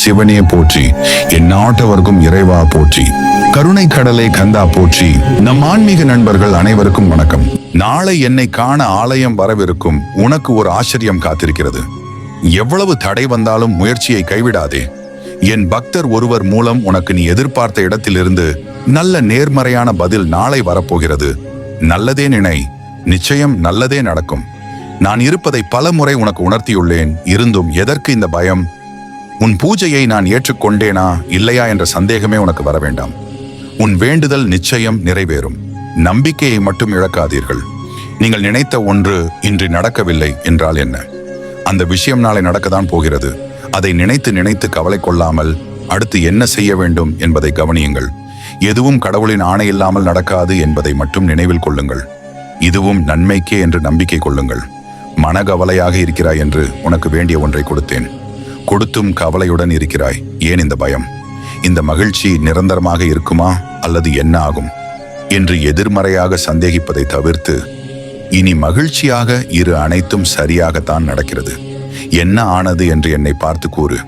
சிவனே போற்றி, என் நாட்டவர்க்கும் இறைவா போற்றி, கருணை கடலை கந்தா போற்றி. நம் ஆன்மீக நண்பர்கள் அனைவருக்கும் வணக்கம். நாளை என்னை காண ஆலயம் வரவிருக்கும் உனக்கு ஒரு ஆச்சரியம் காத்திருக்கிறது. எவ்வளவு தடை வந்தாலும் முயற்சியை கைவிடாதே. என் பக்தர் ஒருவர் மூலம் உனக்கு நீ எதிர்பார்த்த இடத்திலிருந்து நல்ல நேர்மறையான பதில் நாளை வரப்போகிறது. நல்லதே நினை, நிச்சயம் நல்லதே நடக்கும். நான் இருப்பதை பல முறை உனக்கு உணர்த்தியுள்ளேன். இருந்தும் எதற்கு இந்த பயம்? உன் பூஜையை நான் ஏற்றுக்கொண்டேனா இல்லையா என்ற சந்தேகமே உனக்கு வர வேண்டாம். உன் வேண்டுதல் நிச்சயம் நிறைவேறும். நம்பிக்கையை மட்டும் இழக்காதீர்கள். நீங்கள் நினைத்த ஒன்று இன்று நடக்கவில்லை என்றால் என்ன? அந்த விஷயம் நாளை நடக்கத்தான் போகிறது. அதை நினைத்து நினைத்து கவலை கொள்ளாமல் அடுத்து என்ன செய்ய வேண்டும் என்பதை கவனியுங்கள். எதுவும் கடவுளின் ஆணை இல்லாமல் நடக்காது என்பதை மட்டும் நினைவில் கொள்ளுங்கள். இதுவும் நன்மைக்கே என்று நம்பிக்கை கொள்ளுங்கள். மனகவலையாக இருக்கிறாய் என்று உனக்கு வேண்டிய ஒன்றை கொடுத்தேன். கொடுத்தும் கவலையுடன் இருக்கிறாய். ஏன் இந்த பயம்? இந்த மகிழ்ச்சி நிரந்தரமாக இருக்குமா அல்லது என்ன ஆகும் என்று எதிர்மறையாக சந்தேகிப்பதை தவிர்த்து இனி மகிழ்ச்சியாக இரு, அனைத்தும் சரியாகத்தான் நடக்கிறது. என்ன ஆனது என்று என்னை பார்த்து கூறு.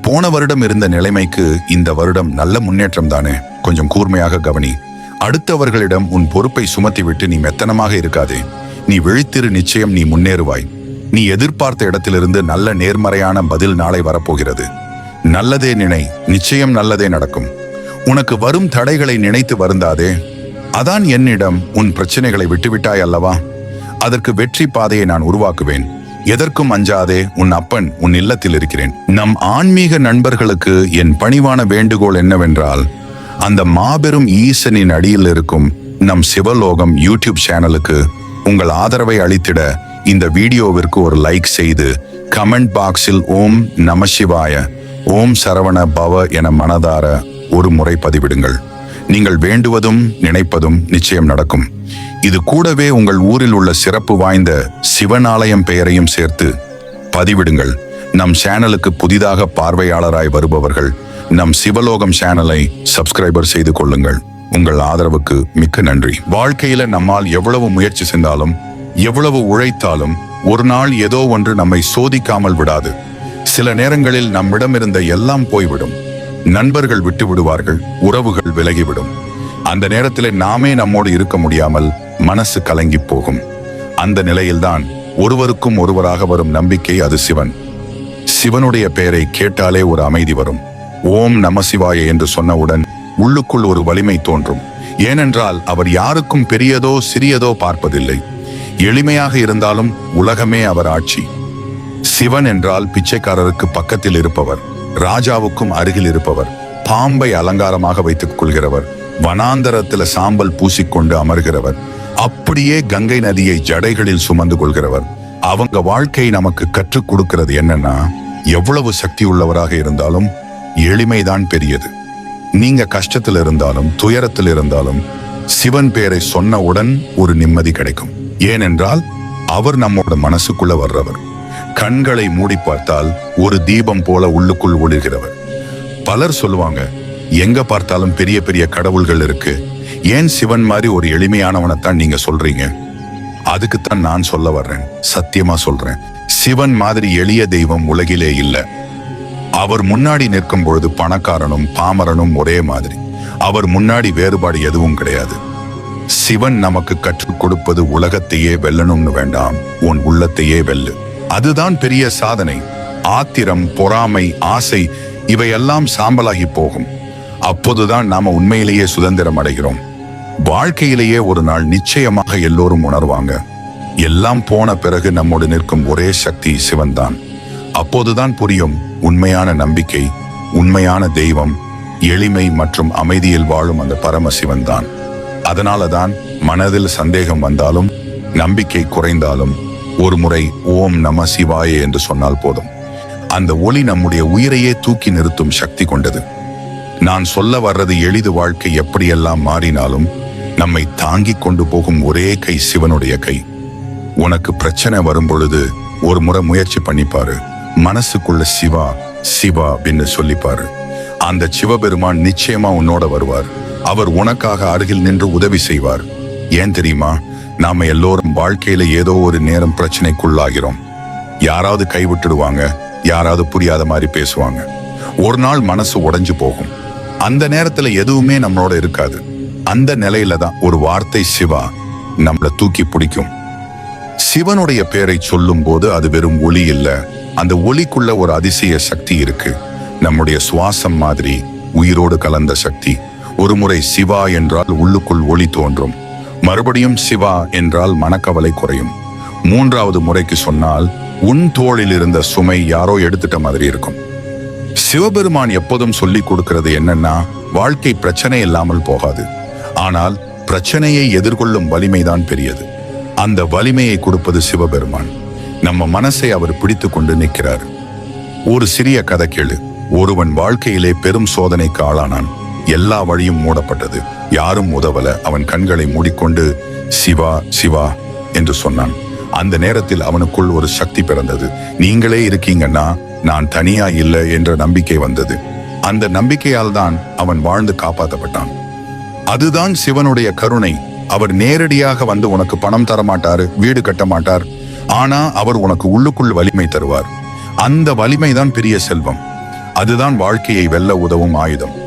போன வருடம் இருந்த நிலைமைக்கு இந்த வருடம் நல்ல முன்னேற்றம் தானே? கொஞ்சம் கூர்மையாக கவனி. அடுத்தவர்களிடம் உன் பொறுப்பை சுமத்திவிட்டு நீ மெத்தனமாக இருக்காதே. நீ விழித்திரு, நிச்சயம் நீ முன்னேறுவாய். நீ எதிர்பார்த்த இடத்திலிருந்து நல்ல நேர்மறையான பதில் நாளை வரப்போகிறது. நல்லதே நினை, நிச்சயம் நல்லதே நடக்கும். உனக்கு வரும் தடைகளை நினைத்து வருந்தாதே. அதான் என்னிடம் உன் பிரச்சனைகளை விட்டுவிட்டாய் அல்லவா? அதற்கு வெற்றி பாதையை நான் உருவாக்குவேன். எதற்கும் அஞ்சாதே, உன் அப்பன் உன் இல்லத்தில் இருக்கிறேன். நம் ஆன்மீக நண்பர்களுக்கு என் பணிவான வேண்டுகோள் என்னவென்றால், அந்த மாபெரும் ஈசனின் அடியில் இருக்கும் நம் சிவலோகம் யூடியூப் சேனலுக்கு உங்கள் ஆதரவை அளித்திட இந்த வீடியோவிற்கு ஒரு லைக் செய்து கமெண்ட் பாக்ஸில் ஓம் நம சிவாய, ஓம் சரவண பவ என மனதார ஒரு முறை பதிவிடுங்கள். நீங்கள் வேண்டுவதும் நினைப்பதும் நிச்சயம் நடக்கும். இது கூடவே உங்கள் ஊரில் உள்ள சிறப்பு வாய்ந்த சிவன் ஆலயம் பெயரையும் சேர்த்து பதிவிடுங்கள். நம் சேனலுக்கு புதிதாக பார்வையாளராய் வருபவர்கள் நம் சிவலோகம் சேனலை சப்ஸ்கிரைபர் செய்து கொள்ளுங்கள். உங்கள் ஆதரவுக்கு மிக்க நன்றி. வாழ்க்கையில நம்மால் எவ்வளவு முயற்சி செஞ்சாலும் எவ்வளவு உழைத்தாலும் ஒரு நாள் ஏதோ ஒன்று நம்மை சோதிக்காமல் விடாது. சில நேரங்களில் நம்மிடம் இருந்த எல்லாம் போய்விடும். நண்பர்கள் விட்டு விடுவார்கள், உறவுகள் விலகிவிடும். அந்த நேரத்தில் நாமே நம்மோடு இருக்க முடியாமல் மனசு கலங்கி போகும். அந்த நிலையில்தான் ஒருவருக்கும் ஒருவராக வரும் நம்பிக்கை, அது சிவன். சிவனுடைய பெயரை கேட்டாலே ஒரு அமைதி வரும். ஓம் நம சிவாய என்று சொன்னவுடன் உள்ளுக்குள் ஒரு வலிமை தோன்றும். ஏனென்றால் அவர் யாருக்கும் பெரியதோ சிறியதோ பார்ப்பதில்லை. எளிமையாக இருந்தாலும் உலகமே அவர் ஆட்சி. சிவன் என்றால் பிச்சைக்காரருக்கு பக்கத்தில் இருப்பவர், ராஜாவுக்கும் அருகில் இருப்பவர், பாம்பை அலங்காரமாக வைத்துக் கொள்கிறவர், வனாந்தரத்தில் சாம்பல் பூசிக்கொண்டு அமர்கிறவர், அப்படியே கங்கை நதியை ஜடைகளில் சுமந்து கொள்கிறவர். அவங்க வாழ்க்கை நமக்கு கற்றுக் கொடுக்கிறது என்னன்னா, எவ்வளவு சக்தி உள்ளவராக இருந்தாலும் எளிமைதான் பெரியது. நீங்க கஷ்டத்தில் இருந்தாலும் துயரத்தில் இருந்தாலும் சிவன் பேரை சொன்னவுடன் ஒரு நிம்மதி கிடைக்கும். ஏனென்றால் அவர் நம்மோட மனசுக்குள்ள வர்றவர். கண்களை மூடி பார்த்தால் ஒரு தீபம் போல உள்ளுக்குள் ஒளிர்கிறவர். பலர் சொல்லுவாங்க, எங்க பார்த்தாலும் பெரிய பெரிய கடவுள்கள் இருக்கு, ஏன் சிவன் மாதிரி ஒரு எளிமையானவனைத்தான் நீங்க சொல்றீங்க? அதுக்குத்தான் நான் சொல்ல வர்றேன். சத்தியமா சொல்றேன், சிவன் மாதிரி எளிய தெய்வம் உலகிலே இல்லை. அவர் முன்னாடி நிற்கும் பொழுது பணக்காரனும் பாமரனும் ஒரே மாதிரி. அவர் முன்னாடி வேறுபாடு எதுவும் கிடையாது. சிவன் நமக்கு கற்றுக் கொடுப்பது உலகத்தையே வெல்லணும்னு வேண்டாம், உன் உள்ளத்தையே வெல்லு. அதுதான் பெரிய சாதனை. ஆத்திரம், பொறாமை, ஆசை இவையெல்லாம் சாம்பலாகி போகும். அப்போதுதான் நாம உண்மையிலேயே சுதந்திரம் அடைகிறோம். வாழ்க்கையிலேயே ஒரு நாள் நிச்சயமாக எல்லோரும் உணர்வாங்க, எல்லாம் போன பிறகு நம்மோடு நிற்கும் ஒரே சக்தி சிவன் தான். அப்போதுதான் புரியும், உண்மையான நம்பிக்கை, உண்மையான தெய்வம் எளிமை மற்றும் அமைதியில் வாழும் அந்த பரமசிவன் தான். அதனாலதான் மனதில் சந்தேகம் வந்தாலும் நம்பிக்கை குறைந்தாலும் ஒரு முறை ஓம் நம சிவாய என்று சொன்னால் போதும். அந்த ஒளி நம்முடைய உயிரையே தூக்கி நிறுத்தும் சக்தி கொண்டது. நான் சொல்ல வர்றது, எளிது வாழ்க்கை எப்படியெல்லாம் மாறினாலும் நம்மை தாங்கி கொண்டு போகும் ஒரே கை சிவனுடைய கை. உனக்கு பிரச்சனை வரும் பொழுது ஒரு முறை முயற்சி பண்ணிப்பாரு. மனசுக்குள்ள சிவா சிவா அப்படின்னு சொல்லிப்பாரு. அந்த சிவபெருமான் நிச்சயமா உன்னோட வருவார். அவர் உனக்காக அருகில் நின்று உதவி செய்வார். ஏன் தெரியுமா? நாம எல்லோரும் வாழ்க்கையில ஏதோ ஒரு நேரம் பிரச்சனைக்குள்ளாகிறோம். யாராவது கைவிட்டுடுவாங்க, யாராவது புரியாத மாதிரி பேசுவாங்க. ஒரு நாள் மனசு உடைஞ்சு போகும். அந்த நேரத்துல எதுவுமே நம்மளோட இருக்காது. அந்த நிலையில தான் ஒரு வார்த்தை சிவா நம்மள தூக்கி பிடிக்கும். சிவனுடைய பேரை சொல்லும் போது அது வெறும் ஒலி இல்ல, அந்த ஒலிக்குள்ள ஒரு அதிசய சக்தி இருக்கு. நம்முடைய சுவாசம் மாதிரி உயிரோடு கலந்த சக்தி. ஒரு முறை சிவா என்றால் உள்ளுக்குள் ஒளி தோன்றும். மறுபடியும் சிவா என்றால் மனக்கவலை குறையும். மூன்றாவது முறைக்கு சொன்னால் உன் தோளில் இருந்த சுமை யாரோ எடுத்துட்ட மாதிரி இருக்கும். சிவபெருமான் எப்போதும் சொல்லி கொடுக்கிறது என்னன்னா, வாழ்க்கை பிரச்சனை இல்லாமல் போகாது, ஆனால் பிரச்சனையை எதிர்கொள்ளும் வலிமைதான் பெரியது. அந்த வலிமையை கொடுப்பது சிவபெருமான். நம்ம மனசை அவர் பிடித்து கொண்டு நிற்கிறார். ஒரு சிறிய கதை கேளு. ஒருவன் வாழ்க்கையிலே பெரும் சோதனைக்கு ஆளானான். எல்லா வழியும் மூடப்பட்டது, யாரும் உதவல. அவன் கண்களை மூடிக்கொண்டு சிவா சிவா என்று சொன்னான். அந்த நேரத்தில் அவனுக்குள் ஒரு சக்தி பிறந்தது. நீங்களே இருக்கீங்கன்னா நான் தனியா இல்லை என்ற நம்பிக்கை வந்தது. அந்த நம்பிக்கையால் தான் அவன் வாழ்ந்து காப்பாற்றப்பட்டான். அதுதான் சிவனுடைய கருணை. அவர் நேரடியாக வந்து உனக்கு பணம் தர மாட்டாரு, வீடு கட்ட மாட்டார், ஆனா அவர் உனக்கு உள்ளுக்குள் வலிமை தருவார். அந்த வலிமை தான் பெரிய செல்வம். அதுதான் வாழ்க்கையை வெல்ல உதவும் ஆயுதம்.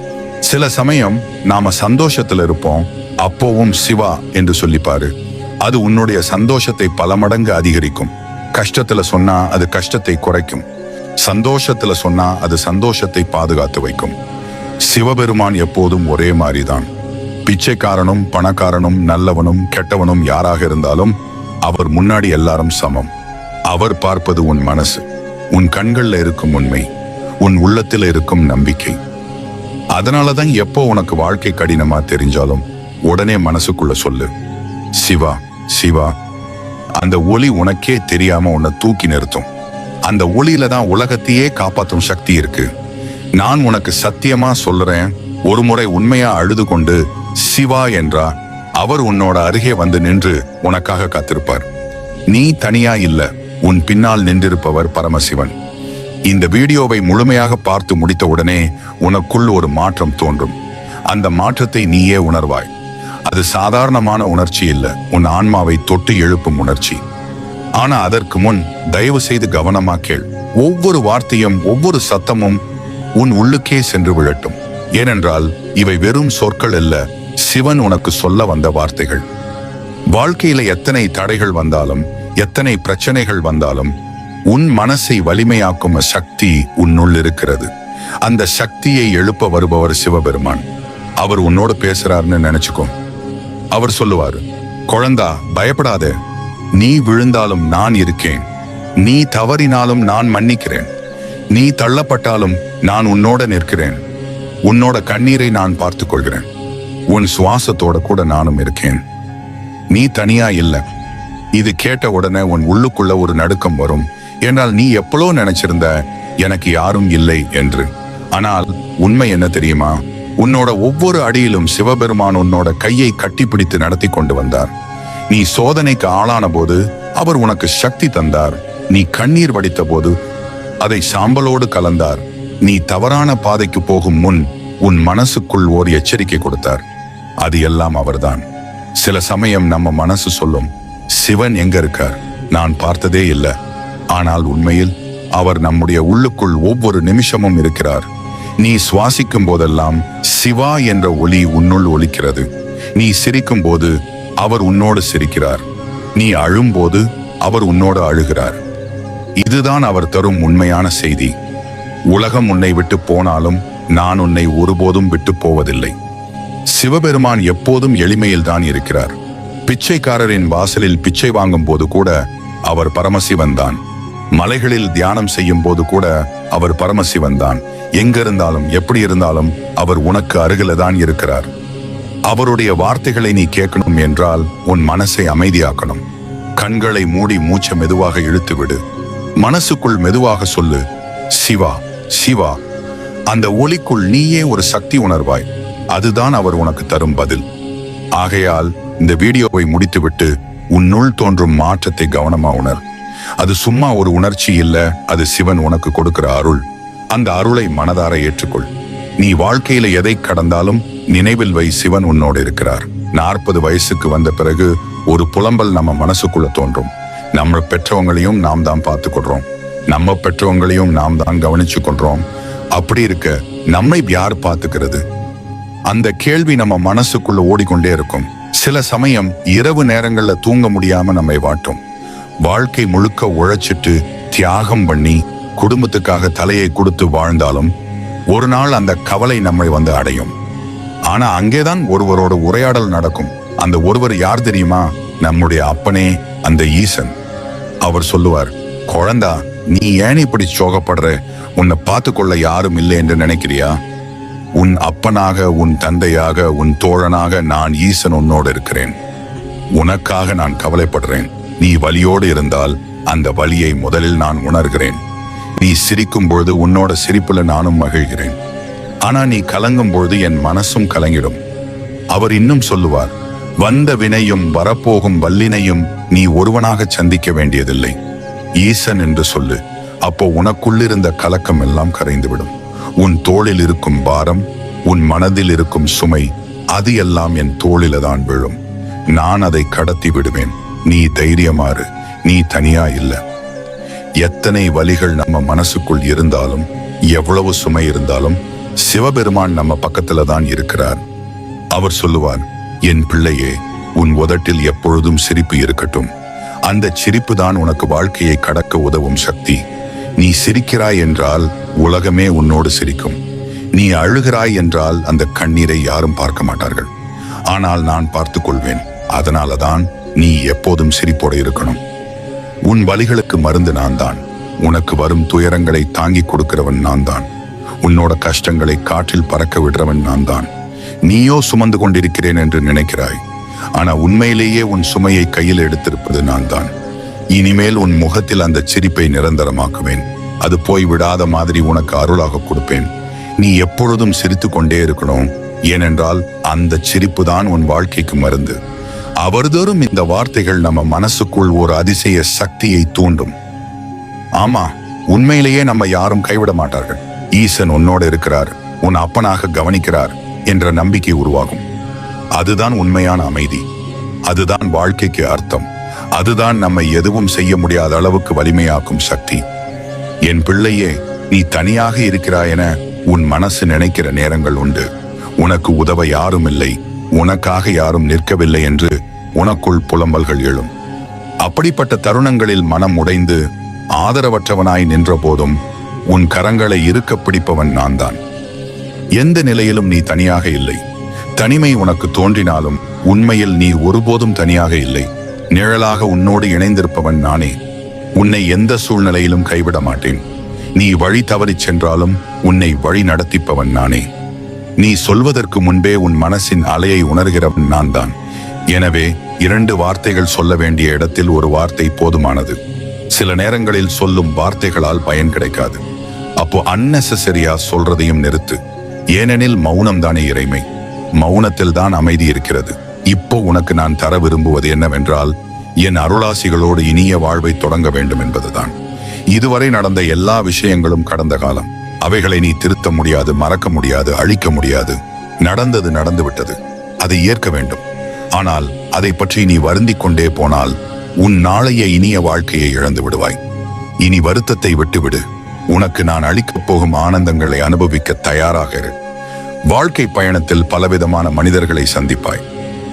சில சமயம் நாம சந்தோஷத்துல இருப்போம், அப்போவும் சிவா என்று சொல்லிப்பாரு. அது உன்னுடைய சந்தோஷத்தை பல மடங்கு அதிகரிக்கும். கஷ்டத்துல சொன்னா அது கஷ்டத்தை குறைக்கும். சந்தோஷத்துல சொன்னா அது சந்தோஷத்தை பாதுகாத்து வைக்கும். சிவபெருமான் எப்போதும் ஒரே மாதிரிதான். பிச்சைக்காரனும் பணக்காரனும் நல்லவனும் கெட்டவனும் யாராக இருந்தாலும் அவர் முன்னாடி எல்லாரும் சமம். அவர் பார்ப்பது உன் மனசு, உன் கண்கள்ல இருக்கும் உண்மை, உன் உள்ளத்துல இருக்கும் நம்பிக்கை. அதனாலதான் எப்போ உனக்கு வாழ்க்கை கடினமா தெரிஞ்சாலும் உடனே மனசுக்குள்ள சொல்லு சிவா சிவா. அந்த ஒலி உனக்கே தெரியாம உன்னை தூக்கி நிறுத்தும். அந்த ஒலியில தான் உலகத்தையே காப்பாற்றும் சக்தி இருக்கு. நான் உனக்கு சத்தியமா சொல்றேன், ஒரு முறை உண்மையா அழுது கொண்டு சிவா என்றா அவர் உன்னோட அருகே வந்து நின்று உனக்காக காத்திருப்பார். நீ தனியா இல்ல, உன் பின்னால் நின்றிருப்பவர் பரமசிவன். இந்த வீடியோவை முழுமையாக பார்த்து முடித்த உடனே உனக்குள் ஒரு மாற்றம் தோன்றும். அந்த மாற்றத்தை நீயே உணர்வாய். அது சாதாரணமான உணர்ச்சி இல்ல, உன் ஆன்மாவை தொட்டு எழுப்பும் உணர்ச்சி. ஆனா அதற்கு முன் தயவு செய்து கவனமா கேள். ஒவ்வொரு வார்த்தையும் ஒவ்வொரு சத்தமும் உன் உள்ளுக்கே சென்று விழட்டும். ஏனென்றால் இவை வெறும் சொற்கள் அல்ல, சிவன் உனக்கு சொல்ல வந்த வார்த்தைகள். வாழ்க்கையில எத்தனை தடைகள் வந்தாலும், எத்தனை பிரச்சனைகள் வந்தாலும், உன் மனசை வலிமையாக்கும் சக்தி உன்னுள் இருக்கிறது. அந்த சக்தியை எழுப்ப வருபவர் சிவபெருமான். அவர் உன்னோட பேசுறாருன்னு நினைச்சுக்கோ. அவர் சொல்லுவாரு, குழந்தா பயப்படாத, நீ விழுந்தாலும் நான் இருக்கேன், நீ தவறினாலும் நான் மன்னிக்கிறேன், நீ தள்ளப்பட்டாலும் நான் உன்னோட நிற்கிறேன், உன்னோட கண்ணீரை நான் பார்த்துக் கொள்கிறேன், உன் சுவாசத்தோட கூட நானும் இருக்கேன், நீ தனியா இல்லை. இது கேட்ட உடனே உன் உள்ளுக்குள்ள ஒரு நடுக்கம் வரும். என்றால் நீ எப்பளோ நினைச்சிருந்த எனக்கு யாரும் இல்லை என்று. ஆனால் உண்மை என்ன தெரியுமா? உன்னோட ஒவ்வொரு அடியிலும் சிவபெருமான் உன்னோட கையை கட்டிப்பிடித்து நடத்தி கொண்டு வந்தார். நீ சோதனைக்கு ஆளான போது அவர் உனக்கு சக்தி தந்தார். நீ கண்ணீர் வடித்த போது அதை சாம்பலோடு கலந்தார். நீ தவறான பாதைக்கு போகும் முன் உன் மனசுக்குள் ஓர் எச்சரிக்கை கொடுத்தார். அது எல்லாம் அவர்தான். சில சமயம் நம்ம மனசு சொல்லும், சிவன் எங்க இருக்கார், நான் பார்த்ததே இல்லை. ஆனால் உண்மையில் அவர் நம்முடைய உள்ளுக்குள் ஒவ்வொரு நிமிஷமும் இருக்கிறார். நீ சுவாசிக்கும் போதெல்லாம் சிவா என்ற ஒலி உன்னுள் ஒலிக்கிறது. நீ சிரிக்கும் போது அவர் உன்னோடு சிரிக்கிறார். நீ அழும்போது அவர் உன்னோடு அழுகிறார். இதுதான் அவர் தரும் உண்மையான செய்தி. உலகம் உன்னை விட்டு போனாலும் நான் உன்னை ஒருபோதும் விட்டு போவதில்லை. சிவபெருமான் எப்போதும் எளிமையில் தான் இருக்கிறார். பிச்சைக்காரரின் வாசலில் பிச்சை வாங்கும் போது கூட அவர் பரமசிவன் தான். மலைகளில் தியானம் செய்யும் போது கூட அவர் பரமசிவன் தான். எங்க இருந்தாலும் எப்படி இருந்தாலும் அவர் உனக்கு அருகில தான் இருக்கிறார். அவருடைய வார்த்தைகளை நீ கேட்கணும் என்றால் உன் மனசை அமைதியாக்கணும். கண்களை மூடி மூச்சை மெதுவாக இழுத்து விடு. மனசுக்குள் மெதுவாக சொல்லு, சிவா சிவா. அந்த ஒலிக்குள் நீயே ஒரு சக்தி உணர்வாய். அதுதான் அவர் உனக்கு தரும் பதில். ஆகையால் இந்த வீடியோவை முடித்துவிட்டு உன்னுள் தோன்றும் மாற்றத்தை கவனமா உணர். அது சும்மா ஒரு உணர்ச்சி இல்ல, அது சிவன் உனக்கு கொடுக்கிற அருள். அந்த அருளை மனதார ஏற்றுக்கொள். நீ வாழ்க்கையில எதை கடந்தாலும் நினைவில் வை, சிவன் உன்னோடு இருக்கிறார். 40 வயசுக்கு வந்த பிறகு ஒரு புலம்பல் நம்ம மனசுக்குள்ள தோன்றும். நம்ம பெற்றவங்களையும் நாம் தான் பார்த்து கொள்றோம், நம்ம பெற்றவங்களையும் நாம் தான் கவனிச்சு கொள்றோம். அப்படி இருக்க நம்மை யார் பார்த்துக்கிறது? அந்த கேள்வி நம்ம மனசுக்குள்ள ஓடிக்கொண்டே இருக்கும். சில சமயம் இரவு நேரங்கள்ல தூங்க முடியாம நம்மை வாட்டும். வாழ்க்கை முழுக்க உழைச்சிட்டு தியாகம் பண்ணி குடும்பத்துக்காக தலையை கொடுத்து வாழ்ந்தாலும் ஒரு நாள் அந்த கவலை நம்மை வந்து அடையும். ஆனா அங்கேதான் ஒருவரோட உரையாடல் நடக்கும். அந்த ஒருவர் யார் தெரியுமா? நம்முடைய அப்பனே, அந்த ஈசன். அவர் சொல்லுவார், குழந்தா, நீ ஏன் இப்படி சோகப்படுற? உன்னை பார்த்து கொள்ள யாரும் இல்லை என்று நினைக்கிறியா? உன் அப்பனாக, உன் தந்தையாக, உன் தோழனாக நான் ஈசன் உன்னோடு இருக்கிறேன். உனக்காக நான் கவலைப்படுறேன். நீ வலியோடு இருந்தால் அந்த வலியை முதலில் நான் உணர்கிறேன். நீ சிரிக்கும் பொழுது உன்னோட சிரிப்புல நானும் மகிழ்கிறேன். ஆனா நீ கலங்கும் பொழுது என் மனசும் கலங்கிடும். அவர் இன்னும் சொல்லுவார், வந்த வினையும் வரப்போகும் வல்லினையும் நீ ஒருவனாக சந்திக்க வேண்டியதில்லை, ஈசன் என்று சொல்லு. அப்போ உனக்குள்ளிருந்த கலக்கம் எல்லாம் கரைந்துவிடும். உன் தோளில் இருக்கும் பாரம், உன் மனதில் இருக்கும் சுமை, அது எல்லாம் என் தோளில தான் விழும். நான் அதை கடத்தி விடுவேன். நீ தைரியமாறு, நீ தனியா இல்ல. எத்தனை வலிகள் நம்ம மனசுக்குள் இருந்தாலும், எவ்வளவு சுமை இருந்தாலும் சிவபெருமான் நம்ம பக்கத்துல தான் இருக்கிறார். அவர் சொல்லுவார், என் பிள்ளையே, உன் உதட்டில் எப்பொழுதும் சிரிப்பு இருக்கட்டும். அந்த சிரிப்பு தான் உனக்கு வாழ்க்கையை கடக்க உதவும் சக்தி. நீ சிரிக்கிறாய் என்றால் உலகமே உன்னோடு சிரிக்கும். நீ அழுகிறாய் என்றால் அந்த கண்ணீரை யாரும் பார்க்க மாட்டார்கள். ஆனால் நான் பார்த்து கொள்வேன். அதனாலதான் நீ எப்போதும் சிரிப்போடு இருக்கணும். உன் வலிகளுக்கு மருந்து நான் தான். உனக்கு வரும் துயரங்களை தாங்கி கொடுக்கிறவன் நான் தான். உன்னோட கஷ்டங்களை காற்றில் பறக்க விடுறவன் நான் தான். நீயோ சுமந்து கொண்டிருக்கிறேன் என்று நினைக்கிறாய். ஆனா உண்மையிலேயே உன் சுமையை கையில் எடுத்திருப்பது நான் தான். இனிமேல் உன் முகத்தில் அந்த சிரிப்பை நிரந்தரமாக்குவேன். அது போய் விடாத மாதிரி உனக்கு அருளாக கொடுப்பேன். நீ எப்பொழுதும் சிரித்து கொண்டே இருக்கணும். ஏனென்றால் அந்த சிரிப்பு தான் உன் வாழ்க்கைக்கு மருந்து. அவர்தோறும் இந்த வார்த்தைகள் நம்ம மனசுக்குள் ஒரு அதிசய சக்தியை தூண்டும். ஆமா, உண்மையிலேயே நம்ம யாரும் கைவிட மாட்டார்கள். ஈசன் உன்னோடு இருக்கிறார், உன் அப்பனாக கவனிக்கிறார் என்ற நம்பிக்கை உருவாகும். அதுதான் உண்மையான அமைதி. அதுதான் வாழ்க்கைக்கு அர்த்தம். அதுதான் நம்மை எதுவும் செய்ய முடியாத அளவுக்கு வலிமையாக்கும் சக்தி. என் பிள்ளையே, நீ தனியாக இருக்கிறாய் என உன் மனசு நினைக்கிற நேரங்கள் உண்டு. உனக்கு உதவ யாரும் இல்லை, உனக்காக யாரும் நிற்கவில்லை என்று உனக்குள் புலம்பல்கள் எழும். அப்படிப்பட்ட தருணங்களில் மனம் உடைந்து ஆதரவற்றவனாய் நின்ற போதும் உன் கரங்களை இருக்க பிடிப்பவன் நான் தான். எந்த நிலையிலும் நீ தனியாக இல்லை. தனிமை உனக்கு தோன்றினாலும் உண்மையில் நீ ஒருபோதும் தனியாக இல்லை. நிழலாக உன்னோடு இணைந்திருப்பவன் நானே. உன்னை எந்த சூழ்நிலையிலும் கைவிட மாட்டேன். நீ வழி தவறிச் சென்றாலும் உன்னை வழி நடத்திப்பவன் நானே. நீ சொல்வதற்கு முன்பே உன் மனசின் அலையை உணர்கிறவன் நான் தான். எனவே 2 வார்த்தைகள் சொல்ல வேண்டிய இடத்தில் ஒரு வார்த்தை போதுமானது. சில நேரங்களில் சொல்லும் வார்த்தைகளால் பயன் கிடைக்காது. அப்போ அன்னெசரியா சொல்றதையும் நிறுத்து. ஏனெனில் மௌனம் தானே இறைமை. மௌனத்தில் தான் அமைதி இருக்கிறது. இப்போ உனக்கு நான் தர விரும்புவது என்னவென்றால், என் அருளாசிகளோடு இனிய வாழ்வை தொடங்க வேண்டும் என்பதுதான். இதுவரை நடந்த எல்லா விஷயங்களும் கடந்த காலம். அவைகளை நீ திருத்த முடியாது, மறக்க முடியாது, அழிக்க முடியாது. நடந்தது நடந்து விட்டது. அதை ஏற்க வேண்டும். ஆனால் அதை பற்றி நீ வருந்திக் கொண்டே போனால் உன் நாளைய இனிய வாழ்க்கையை இழந்து விடுவாய். இனி வருத்தத்தை விட்டுவிடு. உனக்கு நான் அளிக்கப் போகும் ஆனந்தங்களை அனுபவிக்க தயாராக இரு. வாழ்க்கை பயணத்தில் பலவிதமான மனிதர்களை சந்திப்பாய்.